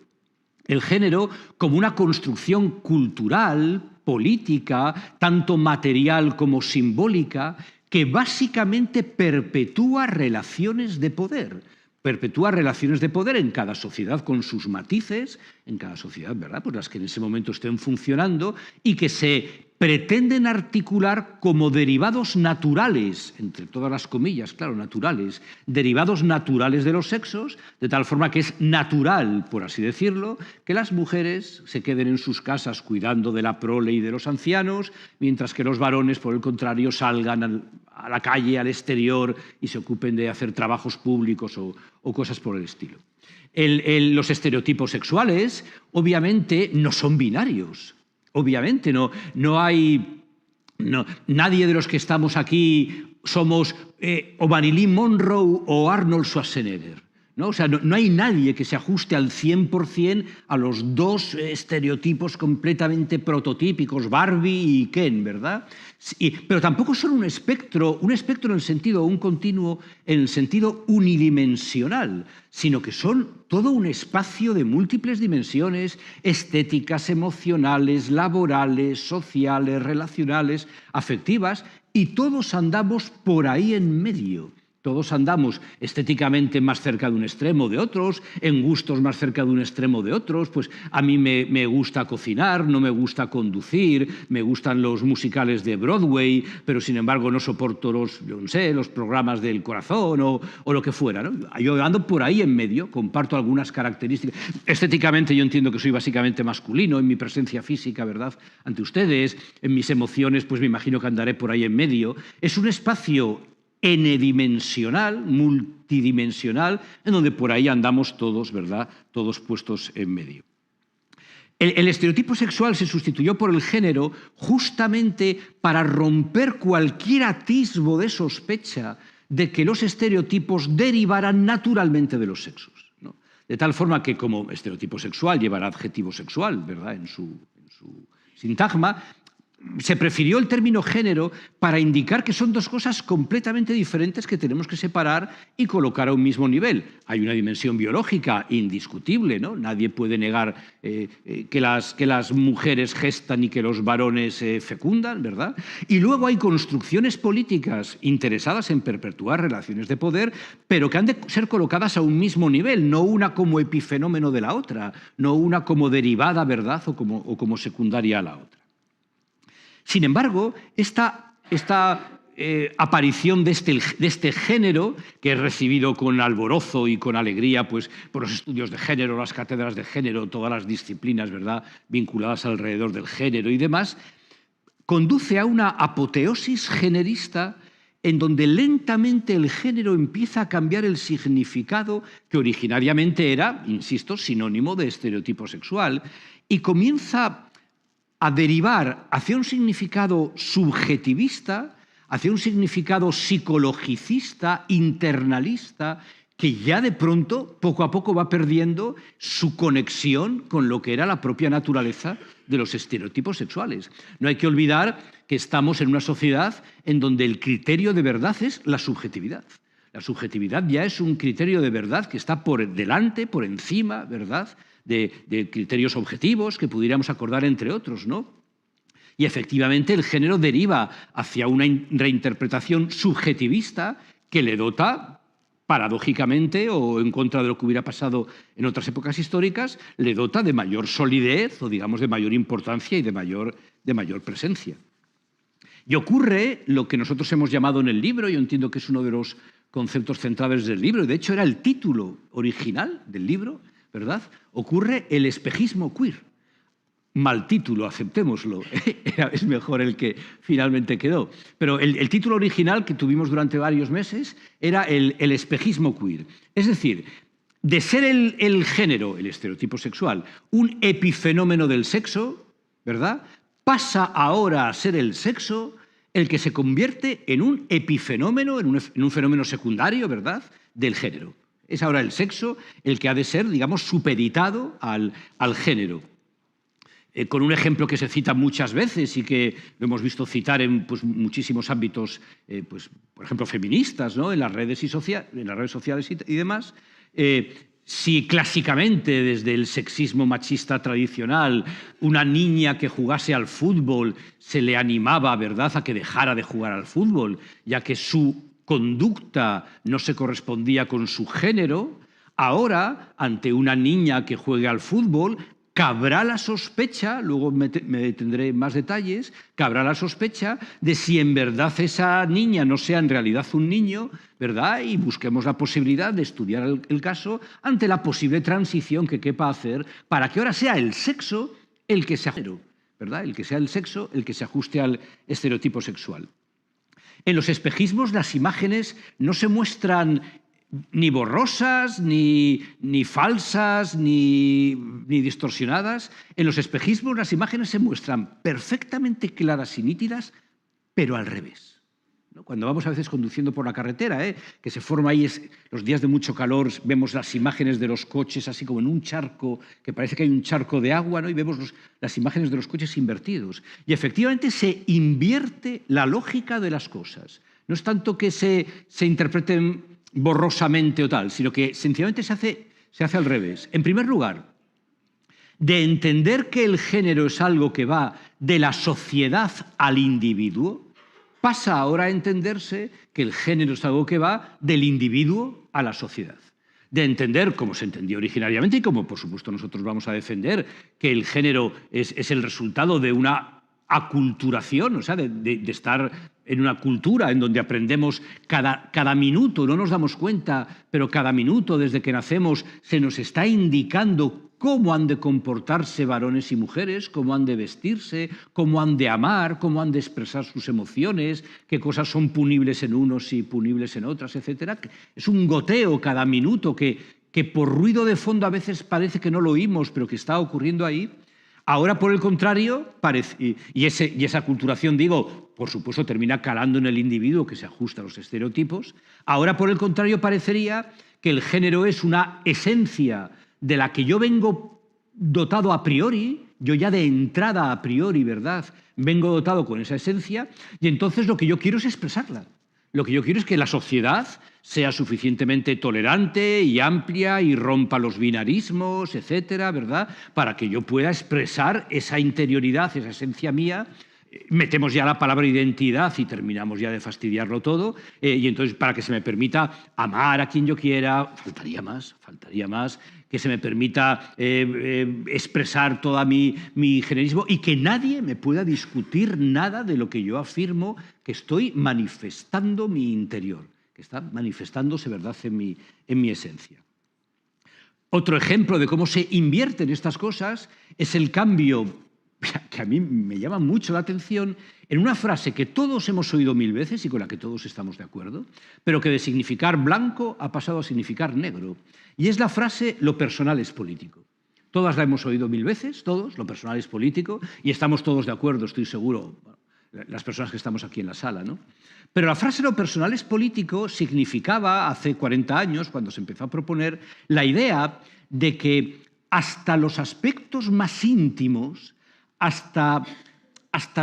[SPEAKER 2] El género como una construcción cultural, política, tanto material como simbólica, que básicamente perpetúa relaciones de poder. Perpetúa relaciones de poder en cada sociedad con sus matices, en cada sociedad, ¿verdad?, pues las que en ese momento estén funcionando, y que se pretenden articular como derivados naturales, entre todas las comillas, claro, naturales, derivados naturales de los sexos, de tal forma que es natural, por así decirlo, que las mujeres se queden en sus casas cuidando de la prole y de los ancianos, mientras que los varones, por el contrario, salgan a la calle, al exterior, y se ocupen de hacer trabajos públicos o cosas por el estilo. Los estereotipos sexuales, obviamente, no son binarios. Obviamente, nadie de los que estamos aquí somos o Marilyn Monroe o Arnold Schwarzenegger, ¿no? O sea, no hay nadie que se ajuste al 100% a los dos estereotipos completamente prototípicos, Barbie y Ken, ¿verdad? Pero tampoco son un espectro en el sentido, un continuo en el sentido unidimensional, sino que son todo un espacio de múltiples dimensiones estéticas, emocionales, laborales, sociales, relacionales, afectivas, y todos andamos por ahí en medio. Todos andamos estéticamente más cerca de un extremo o de otros, en gustos más cerca de un extremo o de otros. Pues a mí me gusta cocinar, no me gusta conducir, me gustan los musicales de Broadway, pero sin embargo no soporto los programas del corazón o lo que fuera, ¿no? Yo ando por ahí en medio, comparto algunas características. Estéticamente yo entiendo que soy básicamente masculino en mi presencia física, ¿verdad?, ante ustedes. En mis emociones, pues me imagino que andaré por ahí en medio. Es un espacio n-dimensional, multidimensional, en donde por ahí andamos todos, ¿verdad?, todos puestos en medio. El estereotipo sexual se sustituyó por el género justamente para romper cualquier atisbo de sospecha de que los estereotipos derivaran naturalmente de los sexos, ¿no? De tal forma que como estereotipo sexual llevará adjetivo sexual, ¿verdad?, en su sintagma, se prefirió el término género para indicar que son dos cosas completamente diferentes que tenemos que separar y colocar a un mismo nivel. Hay una dimensión biológica indiscutible, ¿no? Nadie puede negar que las mujeres gestan y que los varones fecundan, ¿verdad? Y luego hay construcciones políticas interesadas en perpetuar relaciones de poder, pero que han de ser colocadas a un mismo nivel, no una como epifenómeno de la otra, no una como derivada, ¿verdad?, o como secundaria a la otra. Sin embargo, esta aparición de este género, que es recibido con alborozo y con alegría pues, por los estudios de género, las cátedras de género, todas las disciplinas, ¿verdad?, vinculadas alrededor del género y demás, conduce a una apoteosis generista en donde lentamente el género empieza a cambiar el significado que originariamente era, insisto, sinónimo de estereotipo sexual, y comienza a derivar hacia un significado subjetivista, hacia un significado psicologicista, internalista, que ya de pronto, poco a poco, va perdiendo su conexión con lo que era la propia naturaleza de los estereotipos sexuales. No hay que olvidar que estamos en una sociedad en donde el criterio de verdad es la subjetividad. La subjetividad ya es un criterio de verdad que está por delante, por encima, ¿verdad?, de criterios objetivos que pudiéramos acordar entre otros, ¿no? Y efectivamente el género deriva hacia una reinterpretación subjetivista que le dota, paradójicamente o en contra de lo que hubiera pasado en otras épocas históricas, le dota de mayor solidez o digamos de mayor importancia y de mayor presencia. Y ocurre lo que nosotros hemos llamado en el libro, yo entiendo que es uno de los conceptos centrales del libro, y de hecho era el título original del libro, ¿verdad? Ocurre el espejismo queer. Mal título, aceptémoslo. Es mejor el que finalmente quedó. Pero el título original que tuvimos durante varios meses era el espejismo queer. Es decir, de ser el género, el estereotipo sexual, un epifenómeno del sexo, ¿verdad?, pasa ahora a ser el sexo el que se convierte en un epifenómeno, en un fenómeno secundario, ¿verdad?, del género. Es ahora el sexo el que ha de ser, digamos, supeditado al género. Con un ejemplo que se cita muchas veces y que lo hemos visto citar en pues, muchísimos ámbitos, pues, por ejemplo, feministas, ¿no?, en las redes sociales y demás. Si clásicamente, desde el sexismo machista tradicional, una niña que jugase al fútbol se le animaba, ¿verdad?, a que dejara de jugar al fútbol, ya que su conducta no se correspondía con su género, ahora, ante una niña que juegue al fútbol, cabrá la sospecha, luego me detendré en más detalles, cabrá la sospecha de si en verdad esa niña no sea en realidad un niño, ¿verdad? Y busquemos la posibilidad de estudiar el caso ante la posible transición que quepa hacer para que ahora sea el sexo el que se ajuste, ¿verdad? El que sea el sexo el que se ajuste al estereotipo sexual. En los espejismos las imágenes no se muestran ni borrosas, ni falsas, ni distorsionadas. En los espejismos las imágenes se muestran perfectamente claras y nítidas, pero al revés, ¿no? Cuando vamos a veces conduciendo por la carretera, que se forma ahí los días de mucho calor, vemos las imágenes de los coches así como en un charco, que parece que hay un charco de agua, ¿no? Y vemos las imágenes de los coches invertidos. Y efectivamente se invierte la lógica de las cosas. No es tanto que se interpreten borrosamente o tal, sino que sencillamente se hace al revés. En primer lugar, de entender que el género es algo que va de la sociedad al individuo, pasa ahora a entenderse que el género es algo que va del individuo a la sociedad. De entender, como se entendió originariamente y como por supuesto nosotros vamos a defender, que el género es el resultado de una aculturación, o sea, de estar en una cultura en donde aprendemos cada minuto, no nos damos cuenta, pero cada minuto desde que nacemos se nos está indicando cómo han de comportarse varones y mujeres, cómo han de vestirse, cómo han de amar, cómo han de expresar sus emociones, qué cosas son punibles en unos y punibles en otras, etc. Es un goteo cada minuto que por ruido de fondo a veces parece que no lo oímos, pero que está ocurriendo ahí. Ahora, por el contrario, y esa aculturación, digo, por supuesto, termina calando en el individuo que se ajusta a los estereotipos. Ahora, por el contrario, parecería que el género es una esencia de la que yo vengo dotado a priori, yo ya de entrada a priori, ¿verdad? Vengo dotado con esa esencia y entonces lo que yo quiero es expresarla. Lo que yo quiero es que la sociedad sea suficientemente tolerante y amplia y rompa los binarismos, etcétera, ¿verdad? Para que yo pueda expresar esa interioridad, esa esencia mía. Metemos ya la palabra identidad y terminamos ya de fastidiarlo todo. Y entonces, para que se me permita amar a quien yo quiera, faltaría más, que se me permita expresar todo mi generismo y que nadie me pueda discutir nada de lo que yo afirmo que estoy manifestando mi interior, que está manifestándose, ¿verdad?, en mi esencia. Otro ejemplo de cómo se invierten estas cosas es el cambio que a mí me llama mucho la atención en una frase que todos hemos oído 1000 veces y con la que todos estamos de acuerdo, pero que de significar blanco ha pasado a significar negro. Y es la frase «lo personal es político». Todas la hemos oído 1000 veces, todos, lo personal es político, y estamos todos de acuerdo, estoy seguro, las personas que estamos aquí en la sala, ¿no? Pero la frase «lo personal es político» significaba, hace 40 años, cuando se empezó a proponer, la idea de que hasta los aspectos más íntimos, hasta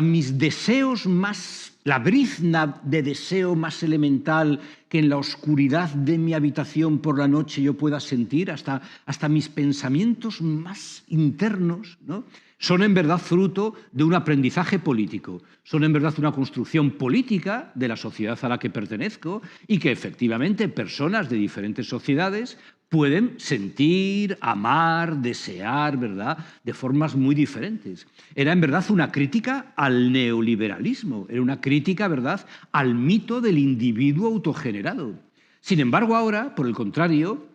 [SPEAKER 2] mis deseos más, la brizna de deseo más elemental que en la oscuridad de mi habitación por la noche yo pueda sentir, hasta mis pensamientos más internos, ¿no?, son en verdad fruto de un aprendizaje político, son en verdad una construcción política de la sociedad a la que pertenezco y que efectivamente personas de diferentes sociedades pueden sentir, amar, desear, ¿verdad?, de formas muy diferentes. Era en verdad una crítica al neoliberalismo, era una crítica, ¿verdad?, al mito del individuo autogenerado. Sin embargo, ahora, por el contrario,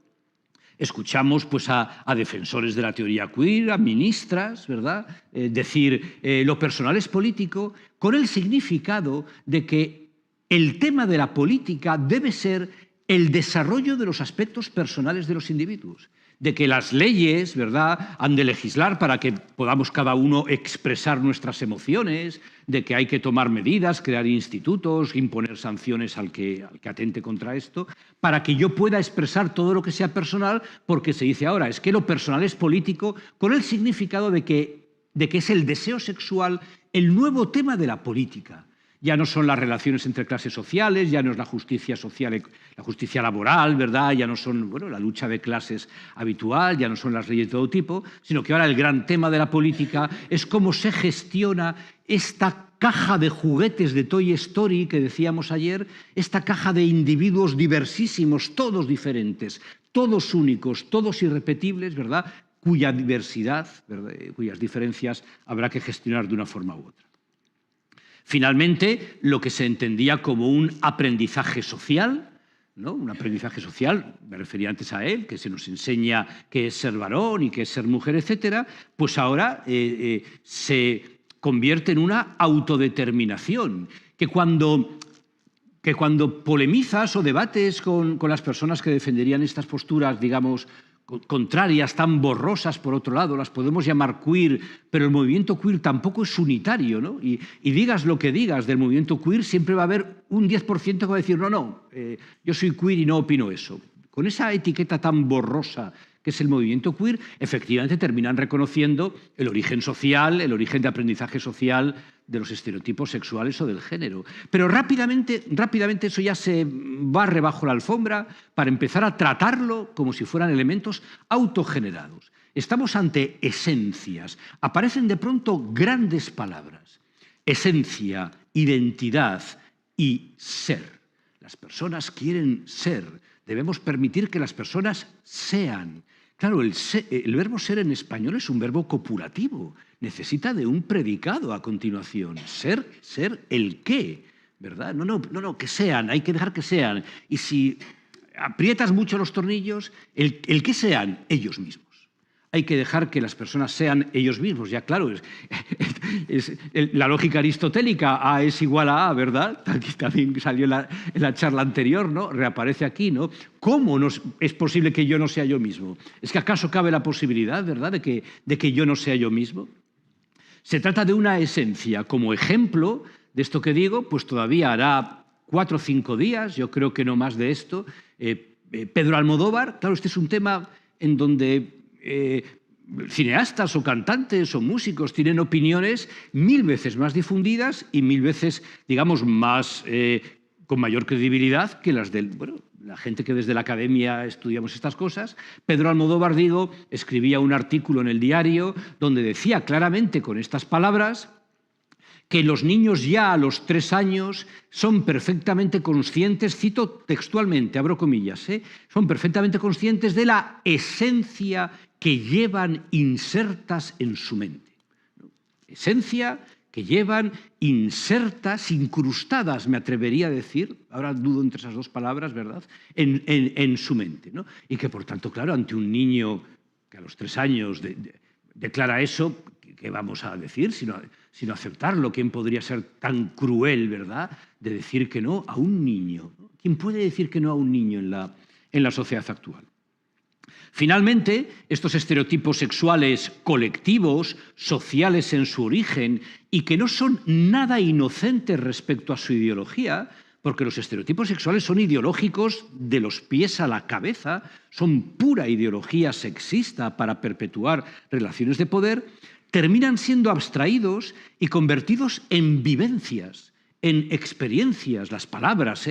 [SPEAKER 2] escuchamos pues, a defensores de la teoría queer, a ministras, ¿verdad?, decir lo personal es político, con el significado de que el tema de la política debe ser el desarrollo de los aspectos personales de los individuos, de que las leyes, ¿verdad?, han de legislar para que podamos cada uno expresar nuestras emociones, de que hay que tomar medidas, crear institutos, imponer sanciones al que atente contra esto, para que yo pueda expresar todo lo que sea personal, porque se dice ahora, es que lo personal es político, con el significado de que es el deseo sexual el nuevo tema de la política. Ya no son las relaciones entre clases sociales, ya no es la justicia social, la justicia laboral, ¿verdad?, ya no son la lucha de clases habitual, ya no son las leyes de todo tipo, sino que ahora el gran tema de la política es cómo se gestiona esta caja de juguetes de Toy Story que decíamos ayer, esta caja de individuos diversísimos, todos diferentes, todos únicos, todos irrepetibles, ¿verdad?, cuya diversidad, ¿verdad?, cuyas diferencias habrá que gestionar de una forma u otra. Finalmente, lo que se entendía como un aprendizaje social, ¿no? Un aprendizaje social, me refería antes a él, que se nos enseña qué es ser varón y qué es ser mujer, etcétera, pues ahora se convierte en una autodeterminación, que cuando polemizas o debates con las personas que defenderían estas posturas, digamos, contrarias, tan borrosas por otro lado, las podemos llamar queer, pero el movimiento queer tampoco es unitario, ¿no? Y digas lo que digas del movimiento queer, siempre va a haber un 10% que va a decir, no, yo soy queer y no opino eso. Con esa etiqueta tan borrosa que es el movimiento queer, efectivamente terminan reconociendo el origen social, el origen de aprendizaje social de los estereotipos sexuales o del género. Pero rápidamente eso ya se barre bajo la alfombra para empezar a tratarlo como si fueran elementos autogenerados. Estamos ante esencias. Aparecen de pronto grandes palabras. Esencia, identidad y ser. Las personas quieren ser. Debemos permitir que las personas sean. Claro, el verbo ser en español es un verbo copulativo. Necesita de un predicado a continuación. Ser el qué, ¿verdad? No, que sean, hay que dejar que sean. Y si aprietas mucho los tornillos, el que sean ellos mismos. Hay que dejar que las personas sean ellos mismos. Ya claro, la lógica aristotélica, A es igual a A, ¿verdad? También salió en la charla anterior, ¿no? Reaparece aquí, ¿no? ¿Cómo es posible que yo no sea yo mismo? ¿Es que acaso cabe la posibilidad, ¿verdad?, de que yo no sea yo mismo? Se trata de una esencia. Como ejemplo de esto que digo, pues todavía hará 4 o 5 días, yo creo que no más de esto, Pedro Almodóvar, claro, este es un tema en donde cineastas o cantantes o músicos tienen opiniones 1000 veces más difundidas y 1000 veces, digamos, más con mayor credibilidad que las del, bueno, la gente que desde la academia estudiamos estas cosas. Pedro Almodóvar, digo, escribía un artículo en El Diario donde decía claramente con estas palabras que los niños ya a los 3 años son perfectamente conscientes, cito textualmente, abro comillas, son perfectamente conscientes de la esencia que llevan insertas en su mente. Esencia que llevan insertas, incrustadas, me atrevería a decir, ahora dudo entre esas dos palabras, ¿verdad?, en su mente, ¿no? Y que, por tanto, claro, ante un niño que a los 3 años declara eso, ¿qué vamos a decir sino aceptarlo? ¿Quién podría ser tan cruel, verdad, de decir que no a un niño? ¿Quién puede decir que no a un niño en la sociedad actual? Finalmente, estos estereotipos sexuales colectivos, sociales en su origen, y que no son nada inocentes respecto a su ideología, porque los estereotipos sexuales son ideológicos de los pies a la cabeza, son pura ideología sexista para perpetuar relaciones de poder, terminan siendo abstraídos y convertidos en vivencias, en experiencias. Las palabras,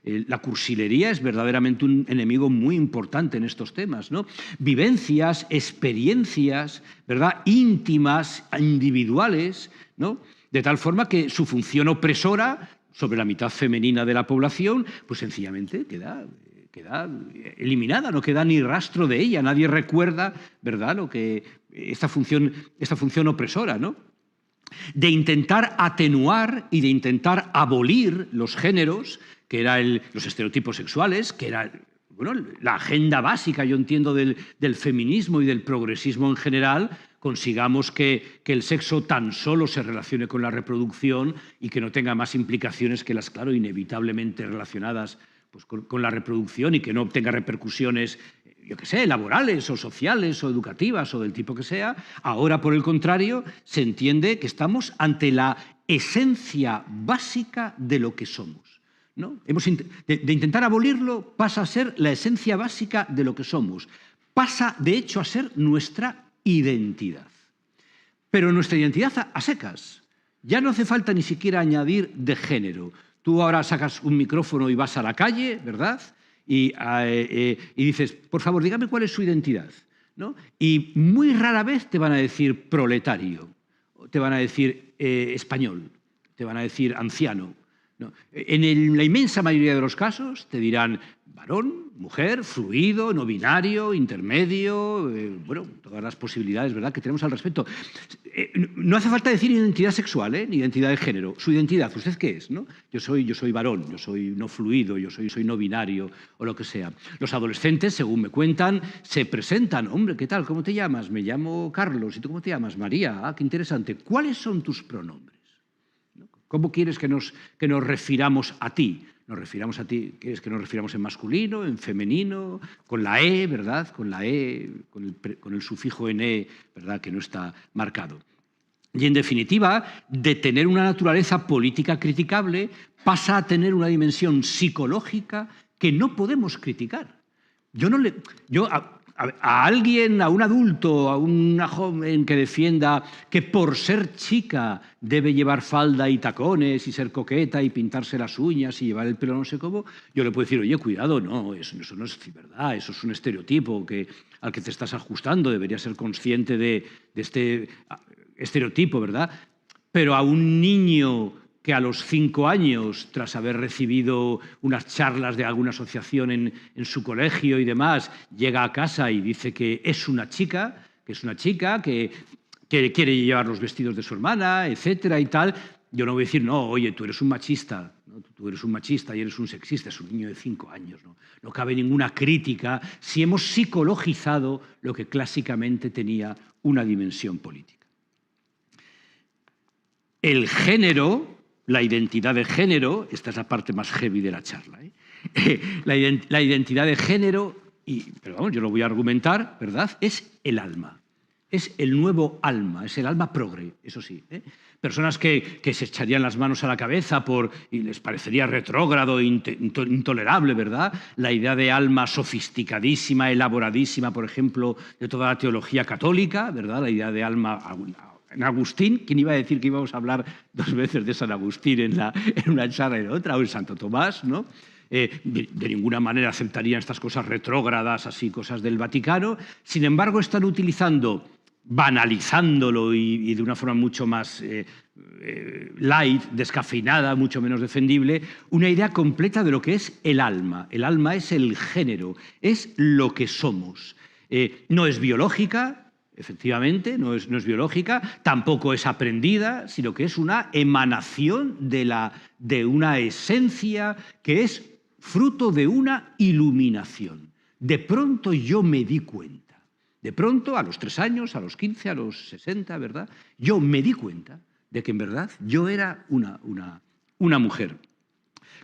[SPEAKER 2] la cursilería es verdaderamente un enemigo muy importante en estos temas, ¿no? Vivencias, experiencias, ¿verdad?, íntimas, individuales, ¿no?, de tal forma que su función opresora sobre la mitad femenina de la población, pues sencillamente queda eliminada, no queda ni rastro de ella, nadie recuerda, ¿verdad?, lo que esta función opresora, ¿no?, de intentar atenuar y de intentar abolir los géneros, que eran los estereotipos sexuales, que era, bueno, la agenda básica, yo entiendo, del feminismo y del progresismo en general. Consigamos que el sexo tan solo se relacione con la reproducción y que no tenga más implicaciones que las, claro, inevitablemente relacionadas pues, con la reproducción, y que no tenga repercusiones, yo qué sé, laborales o sociales o educativas o del tipo que sea. Ahora, por el contrario, se entiende que estamos ante la esencia básica de lo que somos, ¿no? De intentar abolirlo pasa a ser la esencia básica de lo que somos. Pasa, de hecho, a ser nuestra identidad. Pero nuestra identidad a secas. Ya no hace falta ni siquiera añadir de género. Tú ahora sacas un micrófono y vas a la calle, ¿verdad?, y dices, por favor, dígame cuál es su identidad, ¿no? Y muy rara vez te van a decir proletario, te van a decir español, te van a decir anciano, ¿no? En la inmensa mayoría de los casos te dirán varón, mujer, fluido, no binario, intermedio, bueno, todas las posibilidades, ¿verdad?, que tenemos al respecto. No hace falta decir identidad sexual, ni identidad de género. Su identidad, ¿usted qué es? ¿No? Yo soy varón, yo soy no fluido, yo soy no binario o lo que sea. Los adolescentes, según me cuentan, se presentan. Hombre, ¿qué tal? ¿Cómo te llamas? Me llamo Carlos. ¿Y tú cómo te llamas? María. Ah, qué interesante. ¿Cuáles son tus pronombres? ¿Cómo quieres que nos refiramos a ti? Nos refiramos a ti, ¿quieres que nos refiramos en masculino, en femenino, con la E, ¿verdad? Con la E, con el sufijo en E, ¿verdad?, que no está marcado. Y en definitiva, de tener una naturaleza política criticable, pasa a tener una dimensión psicológica que no podemos criticar. A alguien, a un adulto, a una joven que defienda que por ser chica debe llevar falda y tacones y ser coqueta y pintarse las uñas y llevar el pelo no sé cómo, yo le puedo decir, oye, cuidado, no, eso no es verdad, eso es un estereotipo al que te estás ajustando, deberías ser consciente de este estereotipo, ¿verdad? Pero a un niño que a los 5 años, tras haber recibido unas charlas de alguna asociación en su colegio y demás, llega a casa y dice que es una chica, que quiere llevar los vestidos de su hermana, etcétera y tal, yo no voy a decir, no, oye, tú eres un machista, ¿no? Tú eres un machista y eres un sexista, es un niño de 5 años, ¿no? No cabe ninguna crítica si hemos psicologizado lo que clásicamente tenía una dimensión política. El género, la identidad de género, esta es la parte más heavy de la charla, la identidad de género, pero vamos, yo lo voy a argumentar, ¿verdad?, es el alma, es el nuevo alma, es el alma progre, eso sí. Personas que se echarían las manos a la cabeza y les parecería retrógrado, intolerable, ¿verdad?, la idea de alma sofisticadísima, elaboradísima, por ejemplo, de toda la teología católica, ¿verdad?, la idea de alma. En Agustín, ¿quién iba a decir que íbamos a hablar 2 veces de San Agustín en una charla y en otra? O en Santo Tomás, ¿no? De ninguna manera aceptarían estas cosas retrógradas, así, cosas del Vaticano. Sin embargo, están utilizando, banalizándolo y de una forma mucho más light, descafeinada, mucho menos defendible, una idea completa de lo que es el alma. El alma es el género, es lo que somos. No es biológica, efectivamente, no es biológica, tampoco es aprendida, sino que es una emanación de una esencia que es fruto de una iluminación. De pronto yo me di cuenta, de pronto a los 3 años, a los 15, a los 60, ¿verdad?, yo me di cuenta de que en verdad yo era una mujer.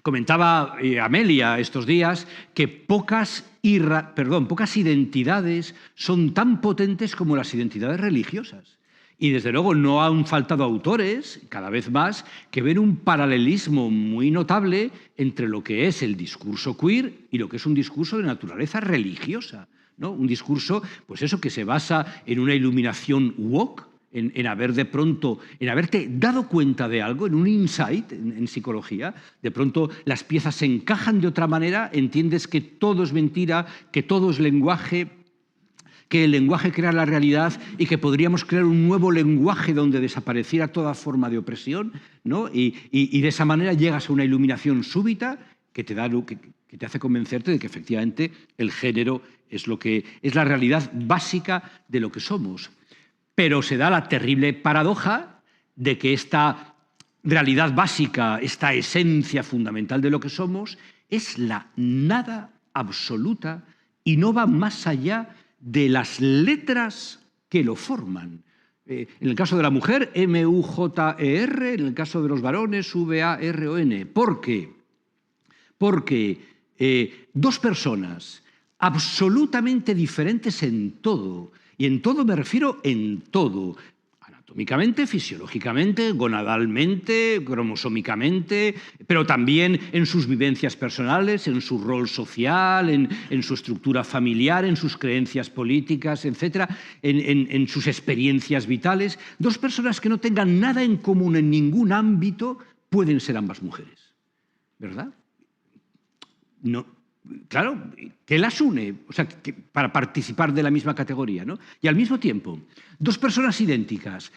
[SPEAKER 2] Comentaba Amelia estos días que pocas identidades son tan potentes como las identidades religiosas. Y desde luego no han faltado autores, cada vez más, que ven un paralelismo muy notable entre lo que es el discurso queer y lo que es un discurso de naturaleza religiosa, ¿no? Un discurso, pues eso, que se basa en una iluminación woke, en haberte dado cuenta de algo, en un insight en psicología. De pronto las piezas se encajan de otra manera, entiendes que todo es mentira, que todo es lenguaje, que el lenguaje crea la realidad y que podríamos crear un nuevo lenguaje donde desapareciera toda forma de opresión, ¿no? Y de esa manera llegas a una iluminación súbita que te hace convencerte de que efectivamente el género es la realidad básica de lo que somos. Pero se da la terrible paradoja de que esta realidad básica, esta esencia fundamental de lo que somos, es la nada absoluta y no va más allá de las letras que lo forman. En el caso de la mujer, M-U-J-E-R, en el caso de los varones, V-A-R-O-N. ¿Por qué? Porque 2 personas absolutamente diferentes en todo, y en todo me refiero en todo, anatómicamente, fisiológicamente, gonadalmente, cromosómicamente, pero también en sus vivencias personales, en su rol social, en su estructura familiar, en sus creencias políticas, etcétera, en sus experiencias vitales. 2 personas que no tengan nada en común en ningún ámbito pueden ser ambas mujeres, ¿verdad? No. Claro, ¿qué las une? O sea, para participar de la misma categoría, ¿no? Y al mismo tiempo, 2 personas idénticas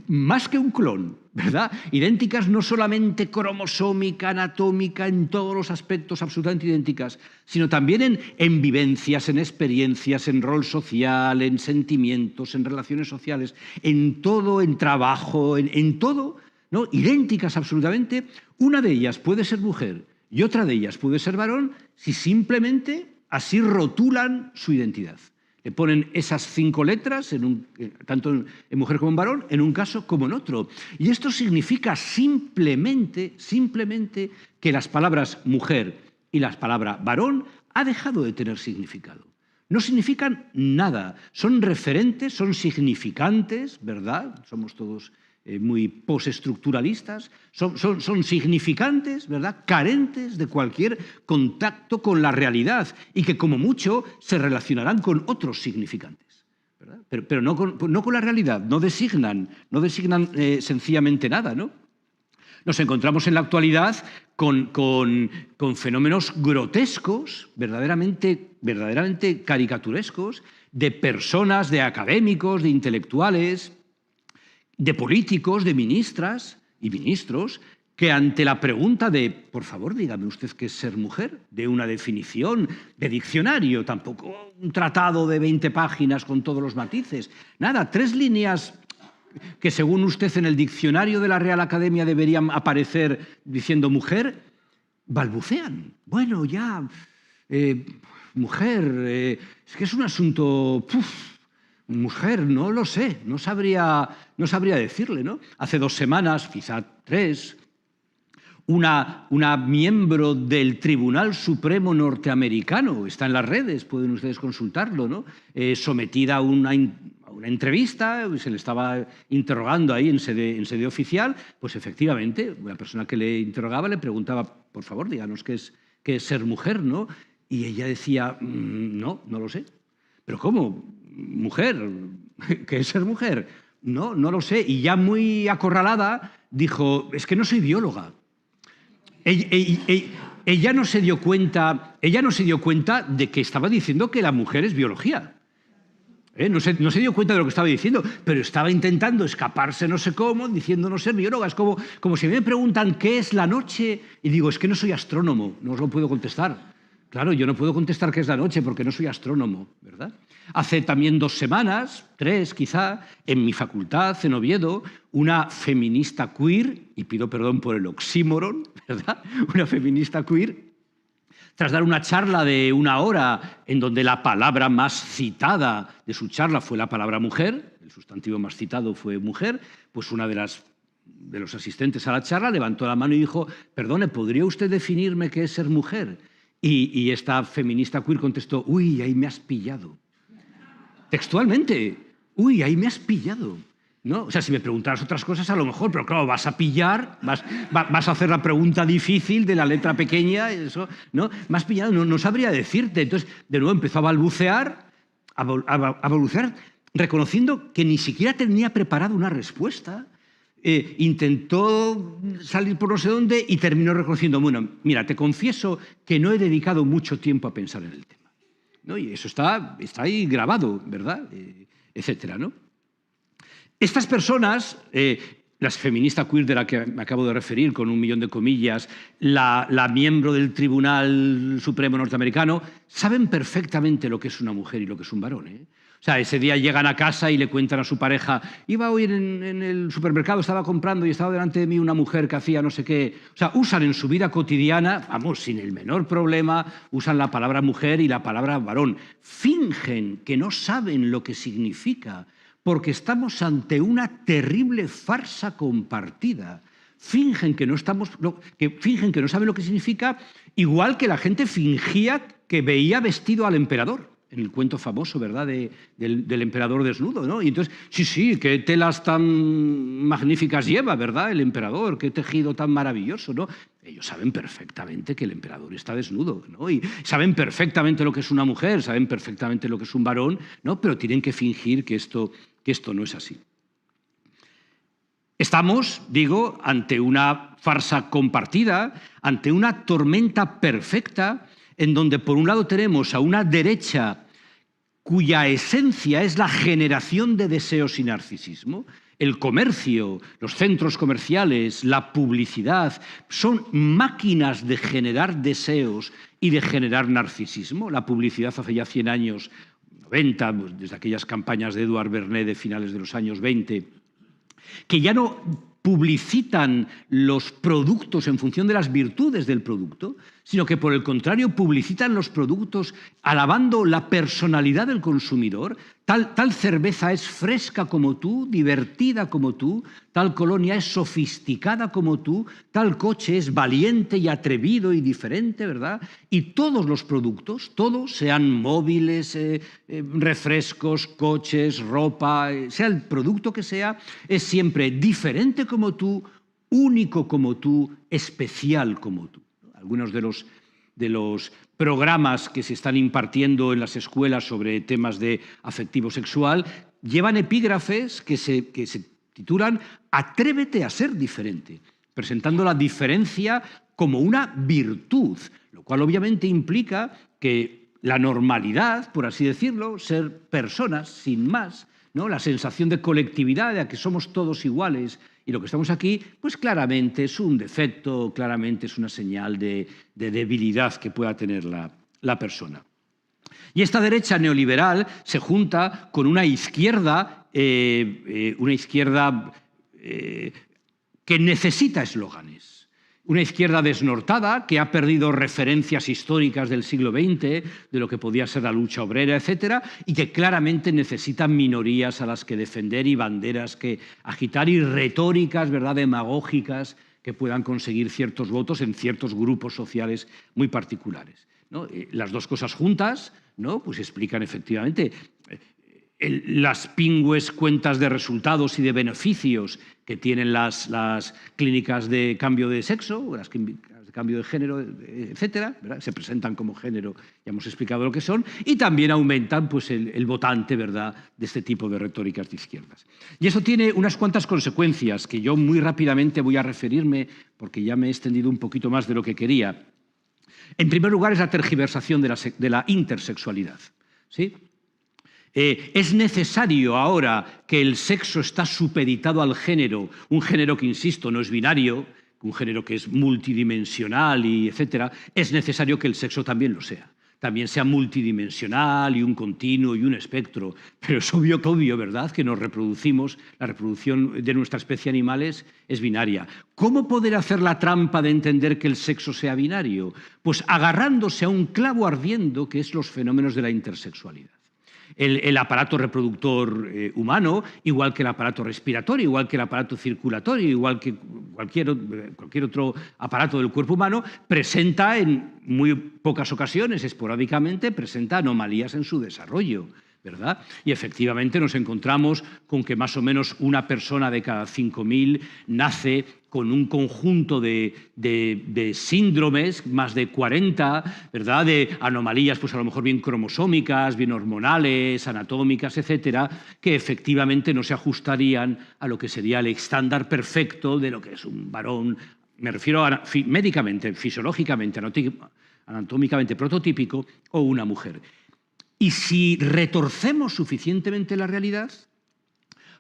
[SPEAKER 2] más que un clon, ¿verdad? Idénticas no solamente cromosómica, anatómica, en todos los aspectos absolutamente idénticas, sino también en vivencias, en experiencias, en rol social, en sentimientos, en relaciones sociales, en todo, en trabajo, en todo, ¿no? Idénticas absolutamente. Una de ellas puede ser mujer y otra de ellas puede ser varón si simplemente así rotulan su identidad. Le ponen esas 5 letras, tanto en mujer como en varón, en un caso como en otro. Y esto significa simplemente que las palabras mujer y las palabras varón ha dejado de tener significado. No significan nada, son referentes, son significantes, ¿verdad? Somos todos muy postestructuralistas, son significantes, ¿verdad?, carentes de cualquier contacto con la realidad y que como mucho se relacionarán con otros significantes, ¿verdad? Pero no con la realidad, no designan sencillamente nada, ¿no? Nos encontramos en la actualidad con fenómenos grotescos, verdaderamente caricaturescos, de personas, de académicos, de intelectuales, de políticos, de ministras y ministros, que ante la pregunta de, por favor, dígame usted qué es ser mujer, de una definición de diccionario, tampoco un tratado de 20 páginas con todos los matices, nada, 3 líneas que según usted en el diccionario de la Real Academia deberían aparecer diciendo mujer, balbucean. Bueno, ya, mujer, es que es un asunto... Mujer, no lo sé, no sabría decirle, ¿no? Hace 2 semanas, quizá 3, una miembro del Tribunal Supremo norteamericano, está en las redes, pueden ustedes consultarlo, ¿no? Sometida a una entrevista, se le estaba interrogando ahí en sede oficial, pues efectivamente, la persona que le interrogaba le preguntaba, por favor, díganos qué es ser mujer, ¿no? Y ella decía, no lo sé. ¿Pero cómo? ¿Mujer? ¿Qué es ser mujer? No lo sé. Y ya muy acorralada dijo, es que no soy bióloga. Ella no se dio cuenta de que estaba diciendo que la mujer es biología. No se dio cuenta de lo que estaba diciendo, pero estaba intentando escaparse no sé cómo, diciendo no ser bióloga. Es como si me preguntan qué es la noche y digo, es que no soy astrónomo, no os lo puedo contestar. Claro, yo no puedo contestar qué es la noche porque no soy astrónomo, ¿verdad? Hace también 2 semanas, 3 quizá, en mi facultad, en Oviedo, una feminista queer, y pido perdón por el oxímoron, ¿verdad? Una feminista queer, tras dar una charla de 1 hora en donde la palabra más citada de su charla fue la palabra mujer, el sustantivo más citado fue mujer, pues una de los asistentes a la charla levantó la mano y dijo, perdone, ¿podría usted definirme qué es ser mujer? Y esta feminista queer contestó, uy, ahí me has pillado. Textualmente, uy, ahí me has pillado. ¿No? O sea, si me preguntaras otras cosas a lo mejor, pero claro, vas a pillar, vas a hacer la pregunta difícil de la letra pequeña, eso, ¿no? Me has pillado, no sabría decirte. Entonces, de nuevo empezó a balbucear, reconociendo que ni siquiera tenía preparada una respuesta. Intentó salir por no sé dónde y terminó reconociendo, bueno, mira, te confieso que no he dedicado mucho tiempo a pensar en el tema, ¿no? Y eso está ahí grabado, ¿verdad? Etcétera, ¿no? Estas personas, las feministas queer de la que me acabo de referir, con 1 millón de comillas, la miembro del Tribunal Supremo norteamericano, saben perfectamente lo que es una mujer y lo que es un varón, ¿eh? O sea, ese día llegan a casa y le cuentan a su pareja, iba hoy en el supermercado, estaba comprando y estaba delante de mí una mujer que hacía no sé qué. O sea, usan en su vida cotidiana, vamos, sin el menor problema, usan la palabra mujer y la palabra varón. Fingen que no saben lo que significa, porque estamos ante una terrible farsa compartida. Fingen que no saben lo que significa, igual que la gente fingía que veía vestido al emperador. En el cuento famoso, ¿verdad?, del emperador desnudo, ¿no? Y entonces, sí, qué telas tan magníficas lleva, ¿verdad?, el emperador, qué tejido tan maravilloso, ¿no? Ellos saben perfectamente que el emperador está desnudo, ¿no? Y saben perfectamente lo que es una mujer, saben perfectamente lo que es un varón, ¿no? Pero tienen que fingir que esto no es así. Estamos, digo, ante una farsa compartida, ante una tormenta perfecta, en donde por un lado tenemos a una derecha cuya esencia es la generación de deseos y narcisismo. El comercio, los centros comerciales, la publicidad, son máquinas de generar deseos y de generar narcisismo. La publicidad hace ya 100 años, 90, desde aquellas campañas de Edouard Vernet de finales de los años 20, que ya no publicitan los productos en función de las virtudes del producto, sino que por el contrario publicitan los productos alabando la personalidad del consumidor. Tal cerveza es fresca como tú, divertida como tú, tal colonia es sofisticada como tú, tal coche es valiente y atrevido y diferente, ¿verdad? Y todos los productos, todos, sean móviles, refrescos, coches, ropa, sea el producto que sea, es siempre diferente como tú, único como tú, especial como tú. Algunos de los programas que se están impartiendo en las escuelas sobre temas de afectivo sexual llevan epígrafes que se titulan «Atrévete a ser diferente», presentando la diferencia como una virtud, lo cual obviamente implica que la normalidad, por así decirlo, ser personas sin más, ¿no? La sensación de colectividad, de que somos todos iguales y lo que estamos aquí, pues claramente es un defecto, claramente es una señal de debilidad que pueda tener la persona. Y esta derecha neoliberal se junta con una izquierda que necesita eslóganes. Una izquierda desnortada que ha perdido referencias históricas del siglo XX, de lo que podía ser la lucha obrera, etcétera, y que claramente necesita minorías a las que defender y banderas que agitar y retóricas, ¿verdad?, demagógicas que puedan conseguir ciertos votos en ciertos grupos sociales muy particulares, ¿no? Las dos cosas juntas, ¿no?, pues explican efectivamente las pingües cuentas de resultados y de beneficios que tienen las clínicas de cambio de sexo, las clínicas de cambio de género, etcétera, ¿verdad? Se presentan como género, ya hemos explicado lo que son, y también aumentan pues, el votante, ¿verdad?, de este tipo de retóricas de izquierdas. Y eso tiene unas cuantas consecuencias que yo muy rápidamente voy a referirme, porque ya me he extendido un poquito más de lo que quería. En primer lugar, es la tergiversación de la intersexualidad, ¿sí? Es necesario ahora que el sexo está supeditado al género, un género que, insisto, no es binario, un género que es multidimensional y etcétera, es necesario que el sexo también lo sea. También sea multidimensional y un continuo y un espectro. Pero es obvio, ¿verdad?, que nos reproducimos, la reproducción de nuestra especie animal es binaria. ¿Cómo poder hacer la trampa de entender que el sexo sea binario? Pues agarrándose a un clavo ardiendo que es los fenómenos de la intersexualidad. El aparato reproductor humano, igual que el aparato respiratorio, igual que el aparato circulatorio, igual que cualquier otro aparato del cuerpo humano, presenta en muy pocas ocasiones, esporádicamente, presenta anomalías en su desarrollo, ¿verdad? Y efectivamente nos encontramos con que más o menos una persona de cada 5.000 nace con un conjunto de síndromes, más de 40, ¿verdad?, de anomalías, pues a lo mejor bien cromosómicas, bien hormonales, anatómicas, etcétera, que efectivamente no se ajustarían a lo que sería el estándar perfecto de lo que es un varón, me refiero a médicamente, fisiológicamente, anatómicamente prototípico, o una mujer. Y si retorcemos suficientemente la realidad,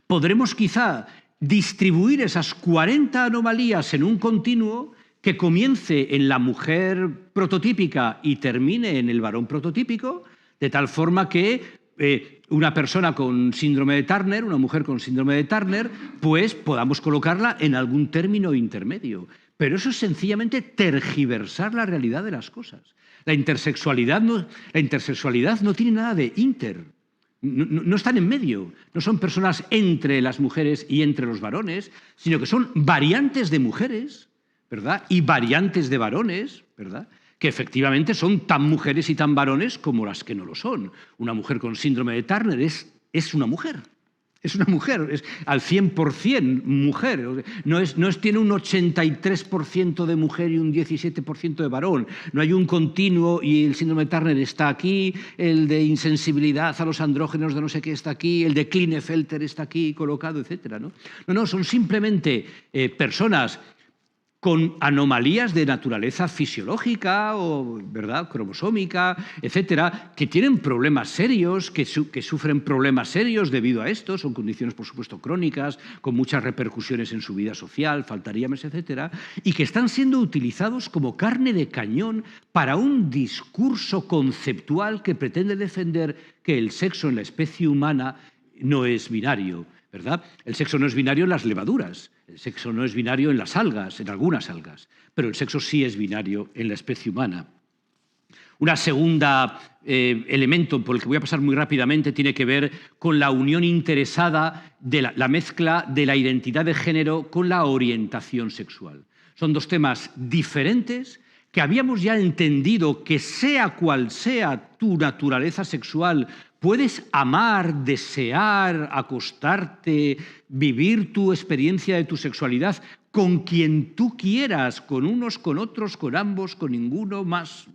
[SPEAKER 2] podremos quizá distribuir esas 40 anomalías en un continuo que comience en la mujer prototípica y termine en el varón prototípico, de tal forma que una persona con síndrome de Turner, una mujer con síndrome de Turner, pues podamos colocarla en algún término intermedio. Pero eso es sencillamente tergiversar la realidad de las cosas. La intersexualidad no tiene nada de inter. No están en medio, no son personas entre las mujeres y entre los varones, sino que son variantes de mujeres, ¿verdad?, y variantes de varones, ¿verdad?, que efectivamente son tan mujeres y tan varones como las que no lo son. Una mujer con síndrome de Turner es una mujer. Es una mujer, es al 100% mujer. Tiene un 83% de mujer y un 17% de varón. No hay un continuo y el síndrome de Turner está aquí, el de insensibilidad a los andrógenos de no sé qué está aquí, el de Klinefelter está aquí colocado, etc. No, son simplemente personas con anomalías de naturaleza fisiológica o, ¿verdad?, cromosómica, etcétera, que tienen problemas serios, que sufren problemas serios debido a esto, son condiciones, por supuesto, crónicas, con muchas repercusiones en su vida social, faltaría más, etcétera, y que están siendo utilizados como carne de cañón para un discurso conceptual que pretende defender que el sexo en la especie humana no es binario, ¿verdad? El sexo no es binario en las levaduras, el sexo no es binario en las algas, en algunas algas, pero el sexo sí es binario en la especie humana. Una segunda elemento por el que voy a pasar muy rápidamente tiene que ver con la unión interesada de la mezcla de la identidad de género con la orientación sexual. Son dos temas diferentes que habíamos ya entendido que sea cual sea tu naturaleza sexual, puedes amar, desear, acostarte, vivir tu experiencia de tu sexualidad con quien tú quieras, con unos, con otros, con ambos, con ninguno más,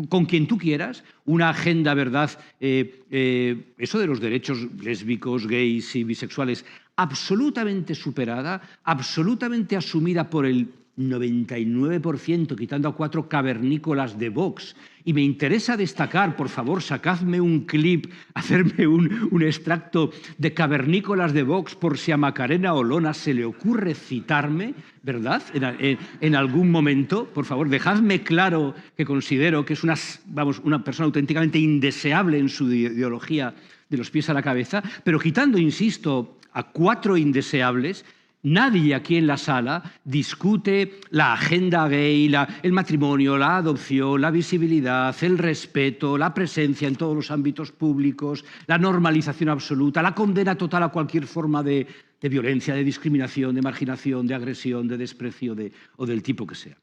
[SPEAKER 2] con quien tú quieras, una agenda, ¿verdad?, eso de los derechos lésbicos, gays y bisexuales, absolutamente superada, absolutamente asumida por el 99%, quitando a 4 cavernícolas de Vox. Y me interesa destacar, por favor, sacadme un clip, hacerme un extracto de cavernícolas de Vox por si a Macarena Olona se le ocurre citarme, ¿verdad?, en algún momento. Por favor, dejadme claro que considero que es una persona auténticamente indeseable en su ideología de los pies a la cabeza, pero quitando, insisto, a 4 indeseables, nadie aquí en la sala discute la agenda gay, el matrimonio, la adopción, la visibilidad, el respeto, la presencia en todos los ámbitos públicos, la normalización absoluta, la condena total a cualquier forma de violencia, de discriminación, de marginación, de agresión, de desprecio o del tipo que sea.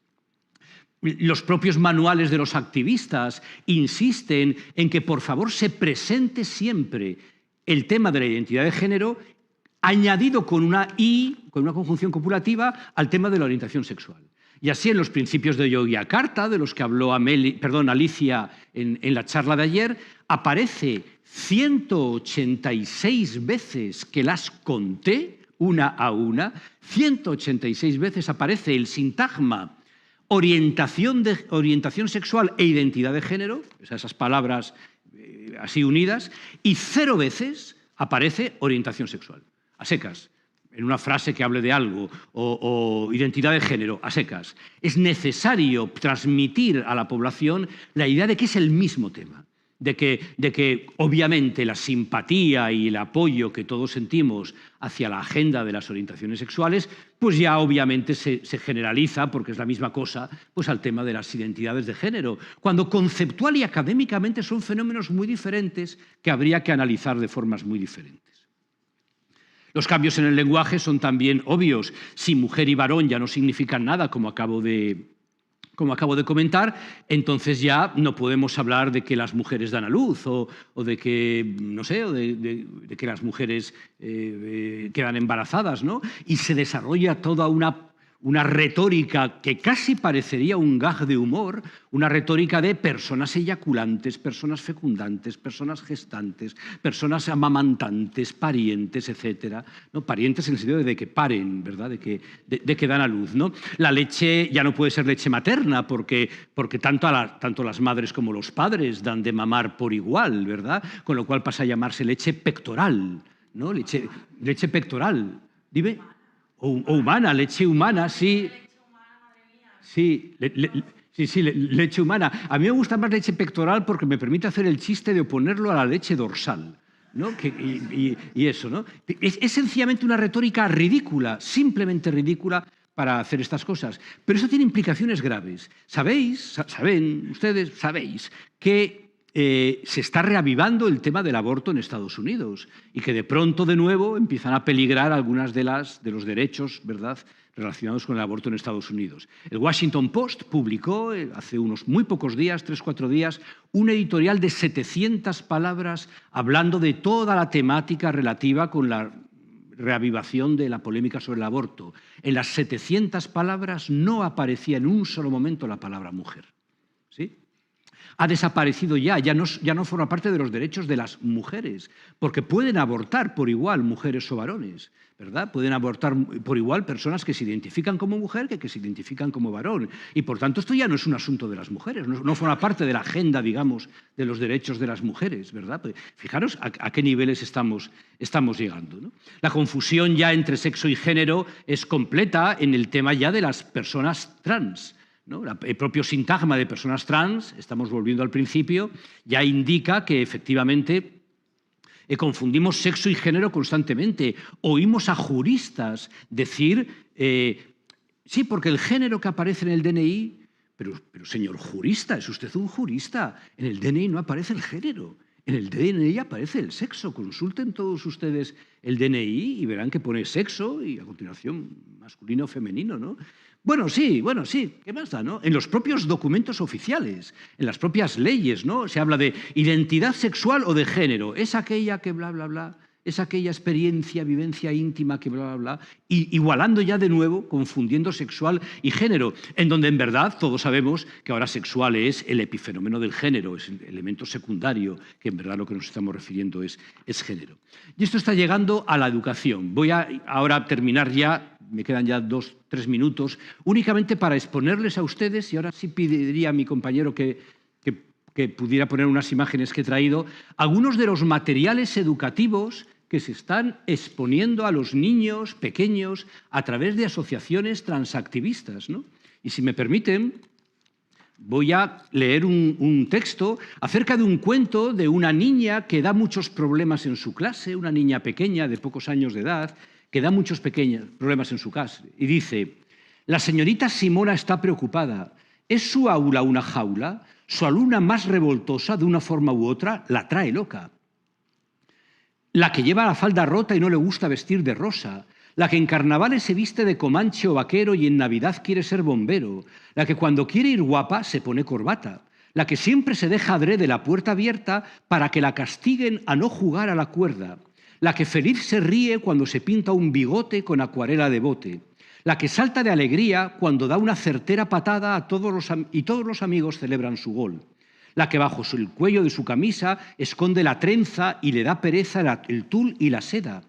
[SPEAKER 2] Los propios manuales de los activistas insisten en que, por favor, se presente siempre el tema de la identidad de género añadido con una I, con una conjunción copulativa, al tema de la orientación sexual. Y así en los principios de Yogyakarta, de los que habló Alicia en la charla de ayer, aparece 186 veces, que las conté una a una, 186 veces aparece el sintagma orientación sexual e identidad de género, esas palabras así unidas, y 0 veces aparece orientación sexual. A secas, en una frase que hable de algo, o identidad de género, a secas. Es necesario transmitir a la población la idea de que es el mismo tema, de que obviamente la simpatía y el apoyo que todos sentimos hacia la agenda de las orientaciones sexuales, pues ya obviamente se generaliza, porque es la misma cosa, pues al tema de las identidades de género, cuando conceptual y académicamente son fenómenos muy diferentes que habría que analizar de formas muy diferentes. Los cambios en el lenguaje son también obvios. Si mujer y varón ya no significan nada, como acabo de comentar, entonces ya no podemos hablar de que las mujeres dan a luz o de que, no sé, o de que las mujeres quedan embarazadas, ¿no? Y se desarrolla toda una retórica que casi parecería un gag de humor, una retórica de personas eyaculantes, personas fecundantes, personas gestantes, personas amamantantes, parientes, etcétera, ¿no? Parientes en el sentido de que paren, ¿verdad?, de que dan a luz, ¿no? La leche ya no puede ser leche materna porque tanto las madres como los padres dan de mamar por igual, ¿verdad? Con lo cual pasa a llamarse leche pectoral, ¿no? Leche pectoral. Dime. O humana, leche humana, sí. Sí, leche humana. A mí me gusta más leche pectoral porque me permite hacer el chiste de oponerlo a la leche dorsal, ¿no? Y eso, ¿no? Es sencillamente una retórica ridícula, simplemente ridícula, para hacer estas cosas. Pero eso tiene implicaciones graves. Ustedes sabéis que se está reavivando el tema del aborto en Estados Unidos y que de pronto de nuevo empiezan a peligrar algunas de los derechos, ¿verdad?, relacionados con el aborto en Estados Unidos. El Washington Post publicó hace unos muy pocos días, 3 o 4 días, un editorial de 700 palabras hablando de toda la temática relativa con la reavivación de la polémica sobre el aborto. En las 700 palabras no aparecía en un solo momento la palabra mujer, ¿sí? Ha desaparecido ya no forma parte de los derechos de las mujeres, porque pueden abortar por igual mujeres o varones, ¿verdad? Pueden abortar por igual personas que se identifican como mujer que se identifican como varón. Y por tanto esto ya no es un asunto de las mujeres, no forma parte de la agenda, digamos, de los derechos de las mujeres, ¿verdad? Pues fijaros a qué niveles estamos llegando, ¿no? La confusión ya entre sexo y género es completa en el tema ya de las personas trans, ¿no? El propio sintagma de personas trans, estamos volviendo al principio, ya indica que efectivamente confundimos sexo y género constantemente. Oímos a juristas decir, sí, porque el género que aparece en el DNI, pero señor jurista, ¿es usted un jurista? En el DNI no aparece el género, en el DNI aparece el sexo. Consulten todos ustedes el DNI y verán que pone sexo y a continuación masculino o femenino, ¿no? Bueno, sí, ¿qué más da, no? En los propios documentos oficiales, en las propias leyes, ¿no? Se habla de identidad sexual o de género. Es aquella que bla, bla, bla, es aquella experiencia, vivencia íntima que bla, bla, bla, y igualando ya de nuevo, confundiendo sexual y género, en donde en verdad todos sabemos que ahora sexual es el epifenómeno del género, es el elemento secundario, que en verdad lo que nos estamos refiriendo es género. Y esto está llegando a la educación. Voy a ahora terminar ya, me quedan ya 2 o 3 minutos, únicamente para exponerles a ustedes, y ahora sí pediría a mi compañero que pudiera poner unas imágenes que he traído, algunos de los materiales educativos que se están exponiendo a los niños pequeños a través de asociaciones transactivistas, ¿no? Y si me permiten, voy a leer un texto acerca de un cuento de una niña que da muchos problemas en su clase, una niña pequeña de pocos años de edad, que da muchos problemas en su casa. Y dice, la señorita Simona está preocupada. ¿Es su aula una jaula? Su alumna más revoltosa, de una forma u otra, la trae loca. La que lleva la falda rota y no le gusta vestir de rosa. La que en carnavales se viste de comanche o vaquero y en Navidad quiere ser bombero. La que cuando quiere ir guapa se pone corbata. La que siempre se deja adrede la puerta abierta para que la castiguen a no jugar a la cuerda. La que feliz se ríe cuando se pinta un bigote con acuarela de bote. La que salta de alegría cuando da una certera patada a todos los amigos celebran su gol. La que bajo el cuello de su camisa esconde la trenza y le da pereza el tul y la seda.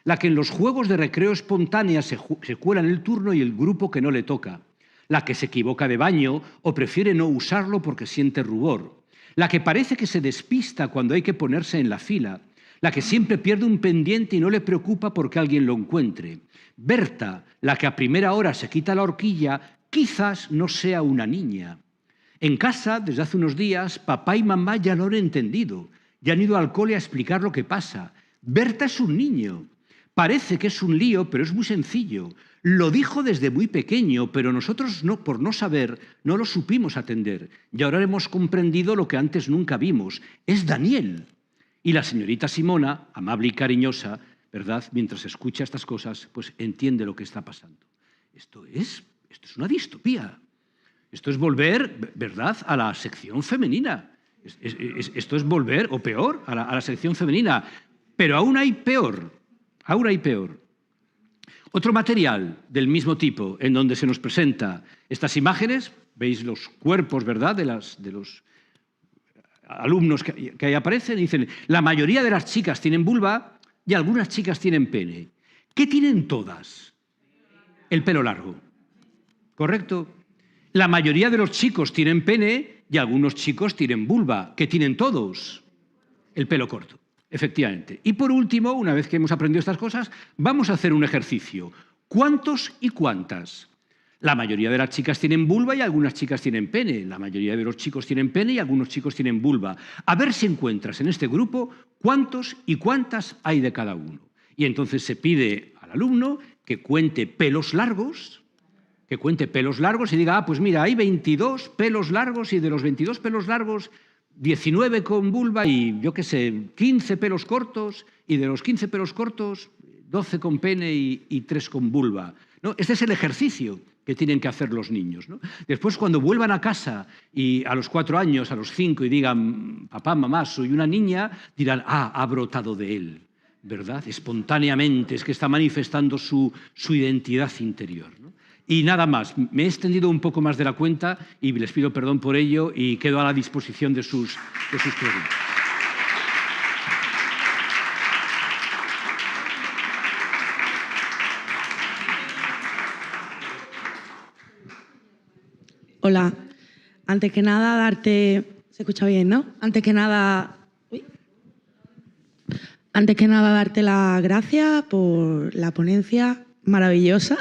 [SPEAKER 2] La que en los juegos de recreo espontánea se cuela en el turno y el grupo que no le toca. La que se equivoca de baño o prefiere no usarlo porque siente rubor. La que parece que se despista cuando hay que ponerse en la fila. La que siempre pierde un pendiente y no le preocupa porque alguien lo encuentre. Berta, la que a primera hora se quita la horquilla, quizás no sea una niña. En casa, desde hace unos días, papá y mamá ya lo han entendido. Ya han ido al cole a explicar lo que pasa. Berta es un niño. Parece que es un lío, pero es muy sencillo. Lo dijo desde muy pequeño, pero nosotros, por no saber, no lo supimos atender. Y ahora hemos comprendido lo que antes nunca vimos. Es Daniel. Y la señorita Simona, amable y cariñosa, ¿verdad?, mientras escucha estas cosas, pues entiende lo que está pasando. Esto es una distopía. Esto es volver, ¿verdad?, a la sección femenina. Esto es volver, o peor, a la sección femenina. Pero aún hay peor. Aún hay peor. Otro material del mismo tipo, en donde se nos presenta estas imágenes, veis los cuerpos, ¿verdad?, de los alumnos que ahí aparecen, y dicen, la mayoría de las chicas tienen vulva y algunas chicas tienen pene. ¿Qué tienen todas? El pelo largo. ¿Correcto? La mayoría de los chicos tienen pene y algunos chicos tienen vulva. ¿Qué tienen todos? El pelo corto, efectivamente. Y por último, una vez que hemos aprendido estas cosas, vamos a hacer un ejercicio. ¿Cuántos y cuántas? La mayoría de las chicas tienen vulva y algunas chicas tienen pene. La mayoría de los chicos tienen pene y algunos chicos tienen vulva. A ver si encuentras en este grupo cuántos y cuántas hay de cada uno. Y entonces se pide al alumno que cuente pelos largos, y diga, pues mira, hay 22 pelos largos y de los 22 pelos largos, 19 con vulva y, yo qué sé, 15 pelos cortos, y de los 15 pelos cortos, 12 con pene y 3 con vulva, ¿no? Este es el ejercicio que tienen que hacer los niños, ¿no? Después, cuando vuelvan a casa y a los 4 años, a los 5, y digan, papá, mamá, soy una niña, dirán, ha brotado de él, ¿verdad? Espontáneamente, es que está manifestando su identidad interior, ¿no? Y nada más, me he extendido un poco más de la cuenta y les pido perdón por ello y quedo a la disposición de sus preguntas.
[SPEAKER 3] Hola. Antes que nada, darte... ¿Se escucha bien, no? Antes que nada, darte las gracias por la ponencia maravillosa.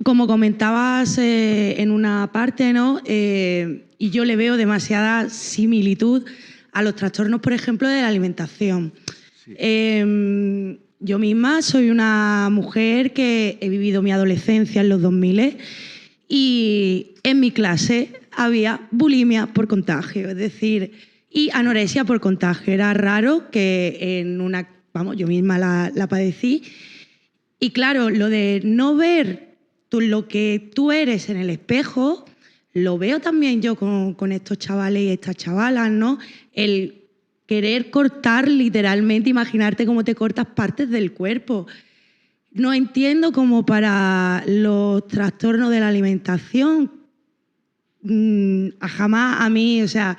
[SPEAKER 3] Como comentabas en una parte, ¿no? Y yo le veo demasiada similitud a los trastornos, por ejemplo, de la alimentación. Sí. Yo misma soy una mujer que he vivido mi adolescencia en los 2000 y en mi clase había bulimia por contagio, es decir, y anorexia por contagio. Era raro que en una... Vamos, yo misma la padecí. Y claro, lo de no ver lo que tú eres en el espejo, lo veo también yo con estos chavales y estas chavalas, ¿no? El querer cortar literalmente, imaginarte cómo te cortas partes del cuerpo. No entiendo cómo para los trastornos de la alimentación, jamás a mí, o sea,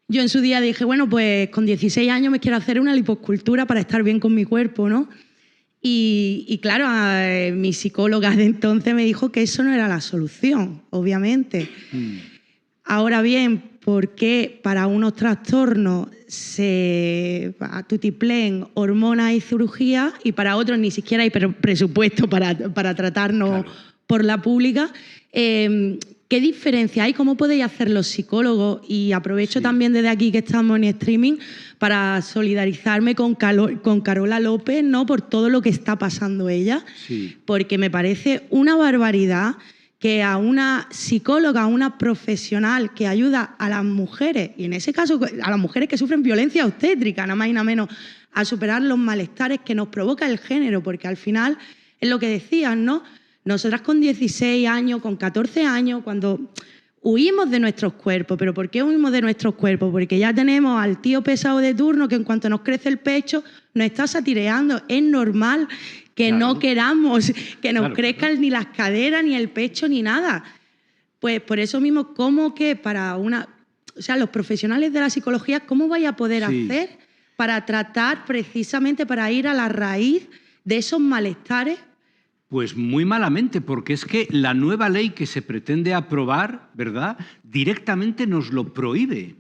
[SPEAKER 3] yo en su día dije, bueno, pues con 16 años me quiero hacer una liposcultura para estar bien con mi cuerpo, ¿no? Y claro, mi psicóloga de entonces me dijo que eso no era la solución, obviamente. Ahora bien, ¿por qué para unos trastornos se tutiplén hormonas y cirugía y para otros ni siquiera hay presupuesto para tratarnos por la pública? ¿Qué diferencia hay? ¿Cómo podéis hacer los psicólogos? Y aprovecho también desde aquí que estamos en streaming para solidarizarme con Carola López, ¿no? Por todo lo que está pasando ella, porque me parece una barbaridad que a una psicóloga, a una profesional que ayuda a las mujeres, y en ese caso a las mujeres que sufren violencia obstétrica, nada más y nada menos, a superar los malestares que nos provoca el género, porque al final es lo que decías, ¿no? Nosotras con 16 años, con 14 años, cuando huimos de nuestros cuerpos. ¿Pero por qué huimos de nuestros cuerpos? Porque ya tenemos al tío pesado de turno que en cuanto nos crece el pecho nos está satireando. Es normal que no queramos que nos crezcan ni las caderas, ni el pecho, ni nada. Pues por eso mismo, ¿cómo que para una... O sea, los profesionales de la psicología, ¿cómo vais a poder hacer para tratar precisamente, para ir a la raíz de esos malestares?
[SPEAKER 2] Pues muy malamente, porque es que la nueva ley que se pretende aprobar, ¿verdad?, directamente nos lo prohíbe.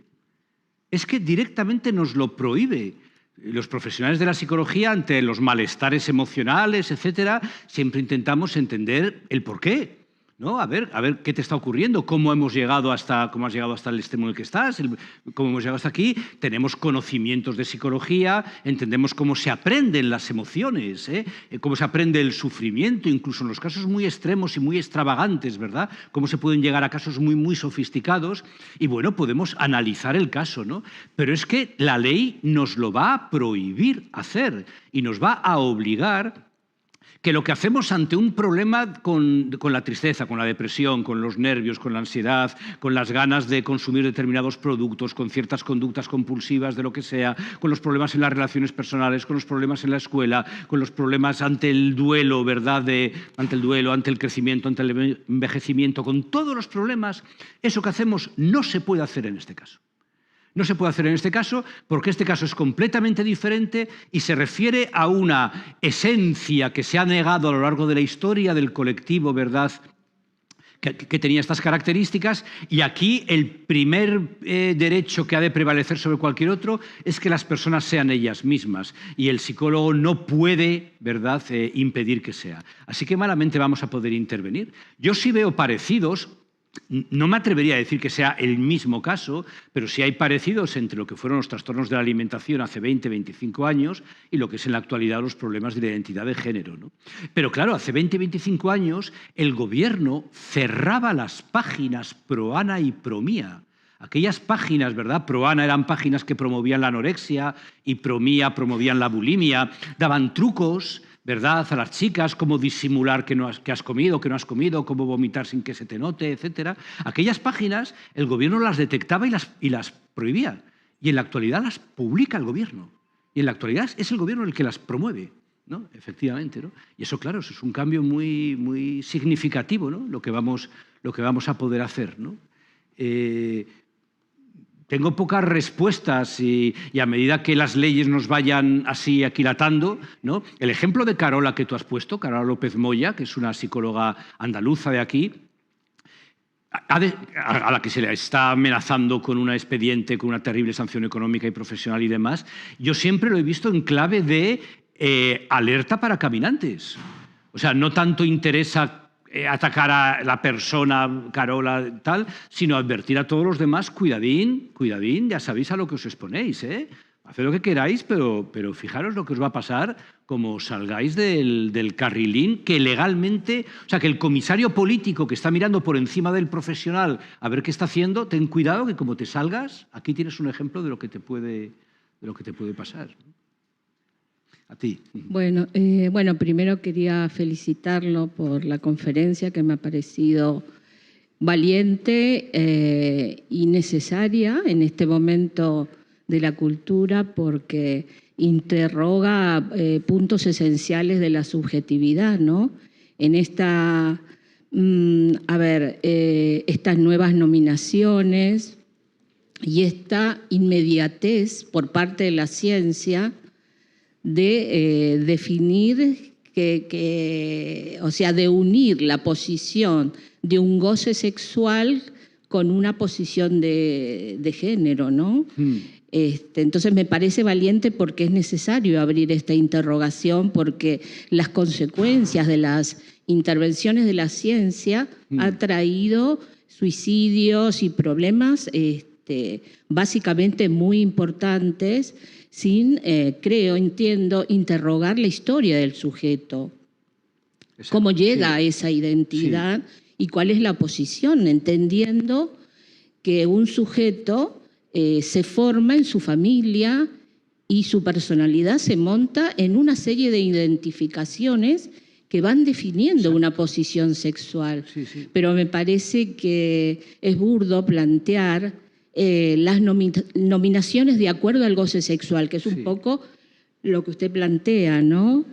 [SPEAKER 2] Es que directamente nos lo prohíbe. Los profesionales de la psicología, ante los malestares emocionales, etcétera, siempre intentamos entender el porqué, ¿no? A ver qué te está ocurriendo, cómo has llegado hasta el extremo en el que estás, cómo hemos llegado hasta aquí. Tenemos conocimientos de psicología, entendemos cómo se aprenden las emociones, cómo se aprende el sufrimiento, incluso en los casos muy extremos y muy extravagantes, ¿verdad? Cómo se pueden llegar a casos muy, muy sofisticados y, bueno, podemos analizar el caso, ¿no? Pero es que la ley nos lo va a prohibir hacer y nos va a obligar que lo que hacemos ante un problema con la tristeza, con la depresión, con los nervios, con la ansiedad, con las ganas de consumir determinados productos, con ciertas conductas compulsivas de lo que sea, con los problemas en las relaciones personales, con los problemas en la escuela, con los problemas ante el duelo, ¿verdad? Ante el crecimiento, ante el envejecimiento, con todos los problemas, eso que hacemos no se puede hacer en este caso. No se puede hacer en este caso porque este caso es completamente diferente y se refiere a una esencia que se ha negado a lo largo de la historia del colectivo, ¿verdad?, que tenía estas características, y aquí el primer derecho que ha de prevalecer sobre cualquier otro es que las personas sean ellas mismas, y el psicólogo no puede, ¿verdad?, impedir que sea. Así que malamente vamos a poder intervenir. Yo sí veo parecidos. No me atrevería a decir que sea el mismo caso, pero sí hay parecidos entre lo que fueron los trastornos de la alimentación hace 20, 25 años y lo que es en la actualidad los problemas de la identidad de género, ¿no? Pero claro, hace 20, 25 años el gobierno cerraba las páginas pro Ana y pro Mía. Aquellas páginas, ¿verdad? Pro Ana eran páginas que promovían la anorexia y pro Mía promovían la bulimia, daban trucos, ¿verdad?, a las chicas, cómo disimular que has comido, que no has comido, cómo vomitar sin que se te note, etc. Aquellas páginas el gobierno las detectaba y las prohibía. Y en la actualidad las publica el gobierno. Y en la actualidad es el gobierno el que las promueve. ¿no? Efectivamente, ¿no? Y eso, claro, eso es un cambio muy, muy significativo, ¿no? Lo que vamos a poder hacer, ¿no? Tengo pocas respuestas y a medida que las leyes nos vayan así aquilatando, ¿no? El ejemplo de Carola que tú has puesto, Carola López Moya, que es una psicóloga andaluza de aquí, a la que se le está amenazando con un expediente, con una terrible sanción económica y profesional y demás, yo siempre lo he visto en clave de alerta para caminantes. O sea, no tanto interesa atacar a la persona, Carola, tal, sino advertir a todos los demás, cuidadín, cuidadín, ya sabéis a lo que os exponéis, ¿eh? Haced lo que queráis, pero fijaros lo que os va a pasar como salgáis del carrilín que legalmente... O sea, que el comisario político que está mirando por encima del profesional a ver qué está haciendo, ten cuidado que como te salgas, aquí tienes un ejemplo de lo que te puede pasar. A ti.
[SPEAKER 4] Bueno, primero quería felicitarlo por la conferencia que me ha parecido valiente y necesaria en este momento de la cultura porque interroga puntos esenciales de la subjetividad, ¿no? En esta, estas nuevas nominaciones y esta inmediatez por parte de la ciencia de definir, o sea, de unir la posición de un goce sexual con una posición de género, ¿no? Entonces me parece valiente porque es necesario abrir esta interrogación porque las consecuencias de las intervenciones de la ciencia han traído suicidios y problemas básicamente muy importantes sin, entiendo, interrogar la historia del sujeto. Exacto. Cómo llega a esa identidad y cuál es la posición, entendiendo que un sujeto se forma en su familia y su personalidad se monta en una serie de identificaciones que van definiendo una posición sexual. Pero me parece que es burdo plantear las nominaciones de acuerdo al goce sexual, que es un poco lo que usted plantea, ¿no?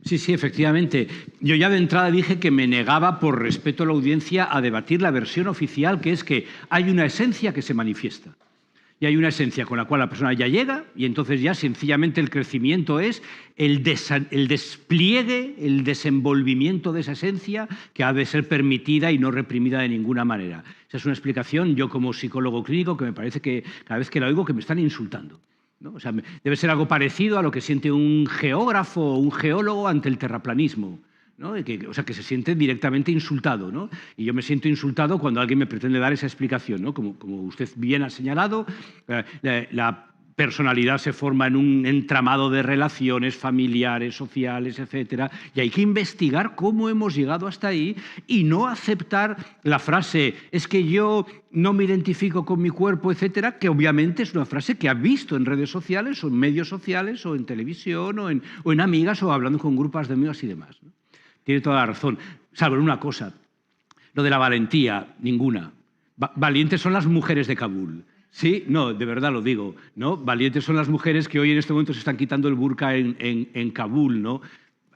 [SPEAKER 2] Sí, efectivamente. Yo ya de entrada dije que me negaba, por respeto a la audiencia, a debatir la versión oficial, que es que hay una esencia que se manifiesta. Y hay una esencia con la cual la persona ya llega y entonces ya sencillamente el crecimiento es el despliegue, el desenvolvimiento de esa esencia que ha de ser permitida y no reprimida de ninguna manera. Esa es una explicación, yo como psicólogo clínico, que me parece que cada vez que la oigo que me están insultando, ¿no? O sea, debe ser algo parecido a lo que siente un geógrafo o un geólogo ante el terraplanismo, ¿no? O sea, que se siente directamente insultado, ¿no? Y yo me siento insultado cuando alguien me pretende dar esa explicación, ¿no? Como usted bien ha señalado, la personalidad se forma en un entramado de relaciones familiares, sociales, etcétera, y hay que investigar cómo hemos llegado hasta ahí y no aceptar la frase es que yo no me identifico con mi cuerpo, etcétera, que obviamente es una frase que ha visto en redes sociales o en medios sociales o en televisión o en amigas o hablando con grupos de amigas y demás, ¿no? Tiene toda la razón, salvo en una cosa, lo de la valentía, ninguna. Valientes son las mujeres de Kabul. Sí, no, de verdad lo digo, ¿no? Valientes son las mujeres que hoy en este momento se están quitando el burka en Kabul, ¿no?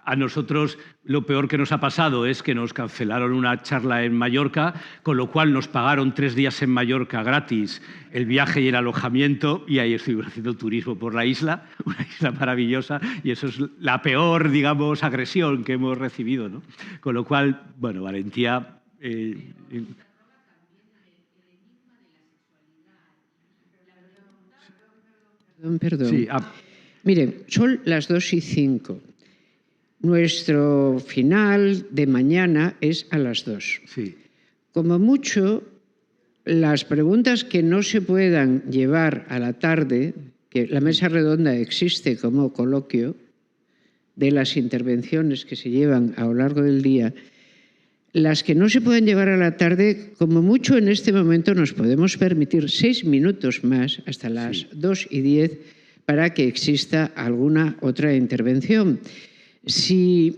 [SPEAKER 2] A nosotros lo peor que nos ha pasado es que nos cancelaron una charla en Mallorca, con lo cual nos pagaron 3 días en Mallorca gratis el viaje y el alojamiento, y ahí estoy haciendo turismo por la isla, una isla maravillosa, y eso es la peor, digamos, agresión que hemos recibido, ¿no? Con lo cual, bueno, valentía...
[SPEAKER 1] Perdón.
[SPEAKER 2] Sí,
[SPEAKER 1] Mire, son las 2:05. Nuestro final de mañana es a las 2.
[SPEAKER 2] Sí.
[SPEAKER 1] Como mucho, las preguntas que no se puedan llevar a la tarde, que la mesa redonda existe como coloquio de las intervenciones que se llevan a lo largo del día, las que no se pueden llevar a la tarde, como mucho en este momento nos podemos permitir 6 minutos más, hasta las 2:10, para que exista alguna otra intervención. Si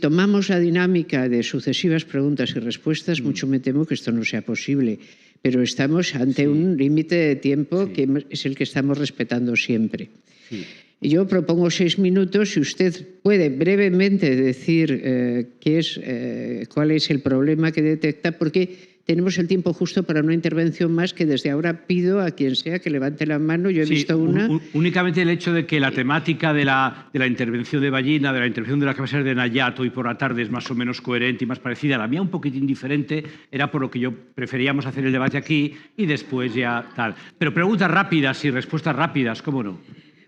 [SPEAKER 1] tomamos la dinámica de sucesivas preguntas y respuestas, mucho me temo que esto no sea posible, pero estamos ante un límite de tiempo que es el que estamos respetando siempre. Yo propongo 6 minutos. Si usted puede brevemente decir cuál es el problema que detecta, porque tenemos el tiempo justo para una intervención más que desde ahora pido a quien sea que levante la mano. Yo he visto una.
[SPEAKER 2] Únicamente el hecho de que la temática de la intervención de Ballina, de la intervención de la cabecera de Nayat hoy por la tarde es más o menos coherente y más parecida. La mía un poquitín diferente, era por lo que yo preferíamos hacer el debate aquí y después ya tal. Pero preguntas rápidas y respuestas rápidas, ¿cómo no?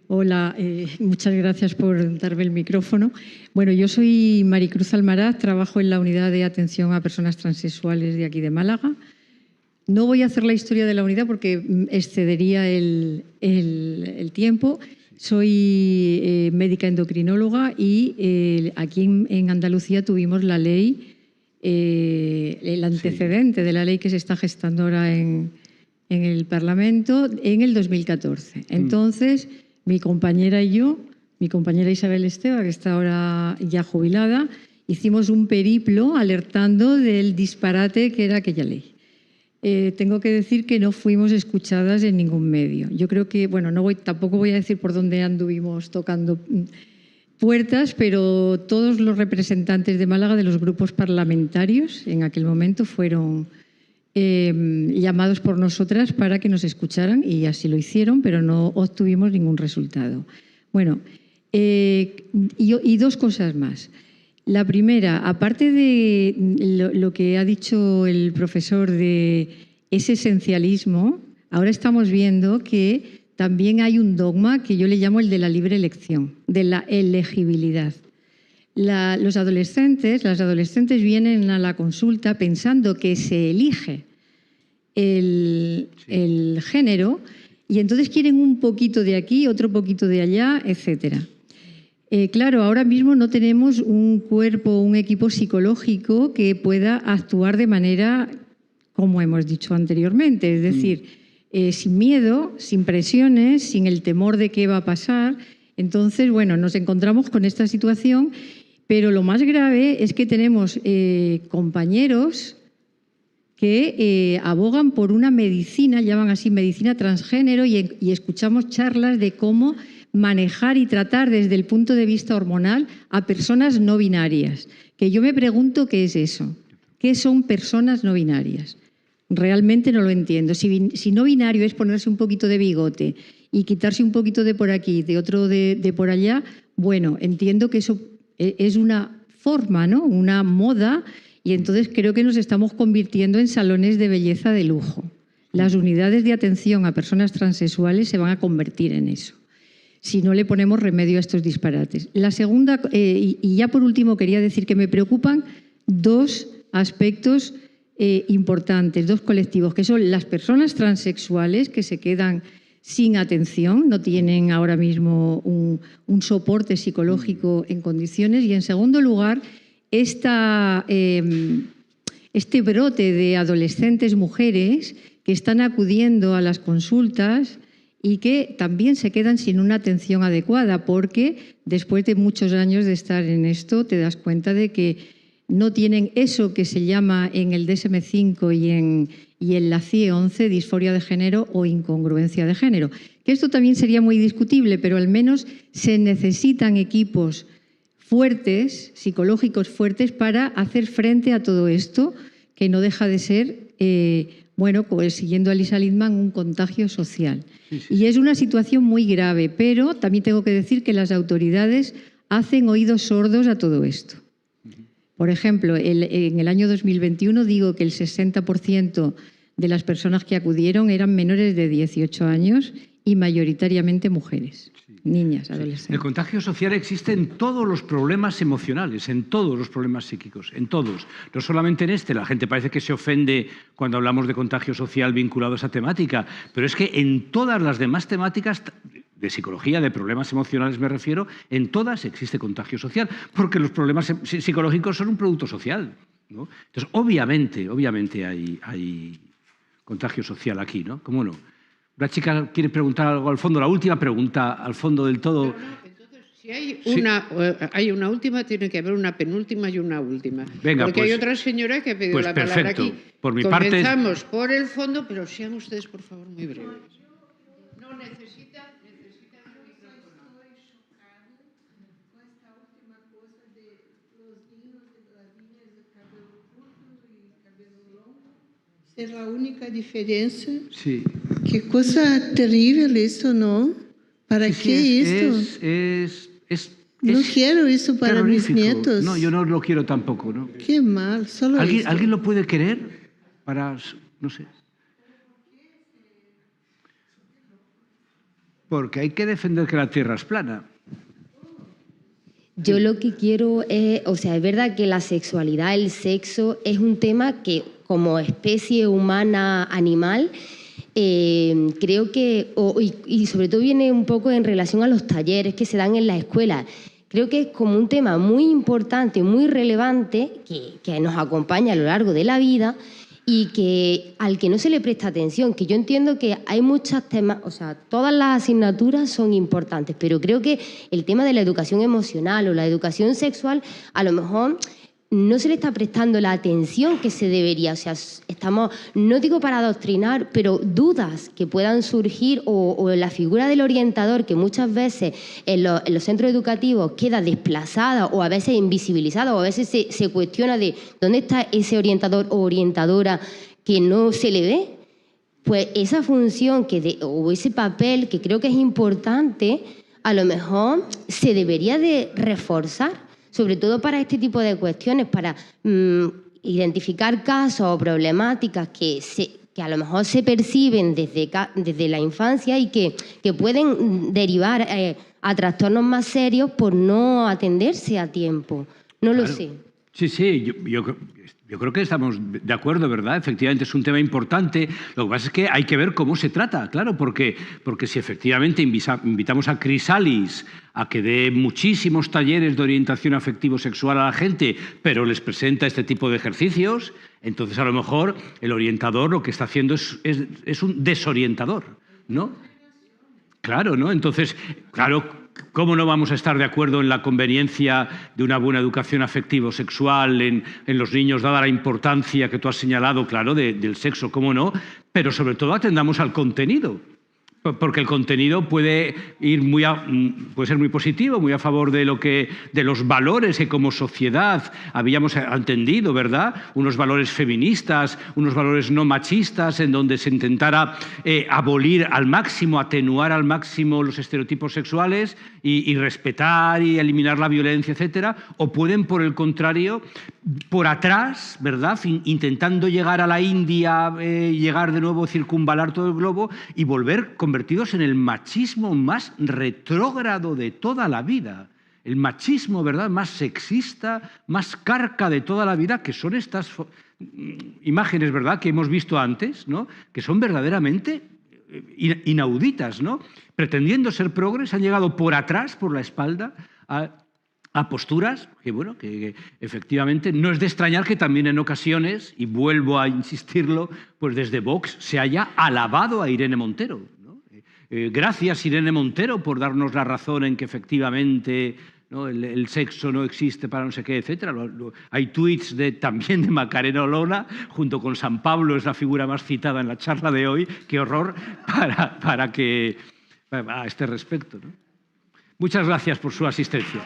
[SPEAKER 5] Hola, muchas gracias por darme el micrófono. Bueno, yo soy Maricruz Almaraz, trabajo en la unidad de atención a personas transexuales de aquí de Málaga. No voy a hacer la historia de la unidad porque excedería el tiempo. Soy médica endocrinóloga y aquí en Andalucía tuvimos la ley, el antecedente de la ley que se está gestando ahora en el Parlamento en el 2014. Entonces, mi compañera y yo, mi compañera Isabel Esteva, que está ahora ya jubilada, hicimos un periplo alertando del disparate que era aquella ley. Tengo que decir que no fuimos escuchadas en ningún medio. Yo creo que, bueno, tampoco voy a decir por dónde anduvimos tocando puertas, pero todos los representantes de Málaga de los grupos parlamentarios en aquel momento fueron llamados por nosotras para que nos escucharan y así lo hicieron, pero no obtuvimos ningún resultado. Bueno, y dos cosas más. La primera, aparte de lo que ha dicho el profesor de ese esencialismo, ahora estamos viendo que también hay un dogma que yo le llamo el de la libre elección, de la elegibilidad. Las adolescentes vienen a la consulta pensando que se elige el género y entonces quieren un poquito de aquí, otro poquito de allá, etcétera. Claro, ahora mismo no tenemos un cuerpo, un equipo psicológico que pueda actuar de manera, como hemos dicho anteriormente, es decir, sin miedo, sin presiones, sin el temor de qué va a pasar. Entonces, bueno, nos encontramos con esta situación. Pero lo más grave es que tenemos compañeros que abogan por una medicina, llaman así medicina transgénero, y escuchamos charlas de cómo manejar y tratar desde el punto de vista hormonal a personas no binarias. Que yo me pregunto qué es eso. ¿Qué son personas no binarias? Realmente no lo entiendo. Si no binario es ponerse un poquito de bigote y quitarse un poquito de por aquí, de otro de por allá, bueno, entiendo que eso es una forma, ¿no? Una moda, y entonces creo que nos estamos convirtiendo en salones de belleza de lujo. Las unidades de atención a personas transexuales se van a convertir en eso, si no le ponemos remedio a estos disparates. La segunda, y ya por último quería decir que me preocupan dos aspectos importantes, dos colectivos, que son las personas transexuales que se quedan sin atención, no tienen ahora mismo un soporte psicológico en condiciones. Y en segundo lugar, este brote de adolescentes mujeres que están acudiendo a las consultas y que también se quedan sin una atención adecuada, porque después de muchos años de estar en esto te das cuenta de que no tienen eso que se llama en el DSM-5 y en la CIE-11 disforia de género o incongruencia de género. Que esto también sería muy discutible, pero al menos se necesitan equipos fuertes, psicológicos fuertes, para hacer frente a todo esto, que no deja de ser, bueno, pues siguiendo a Lisa Lidman, un contagio social. Sí. Y es una situación muy grave, pero también tengo que decir que las autoridades hacen oídos sordos a todo esto. Por ejemplo, en el año 2021 digo que el 60% de las personas que acudieron eran menores de 18 años y mayoritariamente mujeres, niñas, adolescentes.
[SPEAKER 2] El contagio social existe en todos los problemas emocionales, en todos los problemas psíquicos, en todos. No solamente en este, la gente parece que se ofende cuando hablamos de contagio social vinculado a esa temática, pero es que en todas las demás temáticas de psicología, de problemas emocionales me refiero, en todas existe contagio social, porque los problemas psicológicos son un producto social, ¿no? Entonces, obviamente hay contagio social aquí, ¿no? ¿Cómo no? Una chica quiere preguntar algo al fondo, la última pregunta al fondo del todo.
[SPEAKER 1] Entonces, si hay una última, tiene que haber una penúltima y una última.
[SPEAKER 2] Venga,
[SPEAKER 1] porque
[SPEAKER 2] pues,
[SPEAKER 1] hay otra señora que ha pedido la palabra aquí.
[SPEAKER 2] Por mi
[SPEAKER 1] Comenzamos por el fondo, pero sean ustedes, por favor, muy breves. No necesita el micrófono.
[SPEAKER 6] Es la única diferencia.
[SPEAKER 2] Sí.
[SPEAKER 6] Qué cosa terrible eso, ¿no? ¿Para qué esto? No quiero eso para mis nietos.
[SPEAKER 2] No, yo no lo quiero tampoco, ¿no?
[SPEAKER 6] Qué mal, solo esto.
[SPEAKER 2] ¿Alguien lo puede querer? No sé. Porque hay que defender que la Tierra es plana.
[SPEAKER 7] Yo lo que quiero es, o sea, es verdad que la sexualidad, el sexo, es un tema que como especie humana animal, creo que, y sobre todo viene un poco en relación a los talleres que se dan en la escuela. Creo que es como un tema muy importante, muy relevante, que nos acompaña a lo largo de la vida y que al que no se le presta atención, que yo entiendo que hay muchos temas, o sea, todas las asignaturas son importantes, pero creo que el tema de la educación emocional o la educación sexual a lo mejor no se le está prestando la atención que se debería. O sea, estamos, no digo para adoctrinar, pero dudas que puedan surgir o la figura del orientador que muchas veces en los centros educativos queda desplazada o a veces invisibilizada o a veces se cuestiona de dónde está ese orientador o orientadora que no se le ve. Pues esa función o ese papel que creo que es importante, a lo mejor se debería de reforzar, sobre todo para este tipo de cuestiones, para identificar casos o problemáticas que a lo mejor se perciben desde la infancia y que pueden derivar a trastornos más serios por no atenderse a tiempo. No lo sé.
[SPEAKER 2] Sí, yo creo que estamos de acuerdo, ¿verdad? Efectivamente es un tema importante. Lo que pasa es que hay que ver cómo se trata, claro, porque si efectivamente invitamos a Chrysalis a que dé muchísimos talleres de orientación afectivo-sexual a la gente, pero les presenta este tipo de ejercicios, entonces a lo mejor el orientador lo que está haciendo es un desorientador, ¿no? Claro, ¿no? Entonces, claro, ¿cómo no vamos a estar de acuerdo en la conveniencia de una buena educación afectivo-sexual en los niños, dada la importancia que tú has señalado, claro, del sexo, cómo no? Pero sobre todo atendamos al contenido, porque el contenido puede ser muy positivo, muy a favor de los valores que como sociedad habíamos entendido, ¿verdad? Unos valores feministas, unos valores no machistas, en donde se intentara abolir al máximo, atenuar al máximo los estereotipos sexuales y respetar y eliminar la violencia, etcétera. O pueden, por el contrario, por atrás, ¿verdad? Intentando llegar a la India, llegar de nuevo, circunvalar todo el globo y volver convertidos en el machismo más retrógrado de toda la vida. El machismo, ¿verdad?, más sexista, más carca de toda la vida, que son estas imágenes, ¿verdad?, que hemos visto antes, ¿no?, que son verdaderamente inauditas, ¿no? Pretendiendo ser progres, han llegado por atrás, por la espalda, a posturas que, bueno, que efectivamente no es de extrañar que también en ocasiones, y vuelvo a insistirlo, pues desde Vox se haya alabado a Irene Montero, ¿no? Gracias, Irene Montero, por darnos la razón en que efectivamente, ¿no?, el sexo no existe para no sé qué, etcétera. Hay tuits también de Macarena Olona, junto con San Pablo, es la figura más citada en la charla de hoy. Qué horror a este respecto, ¿no? Muchas gracias por su asistencia.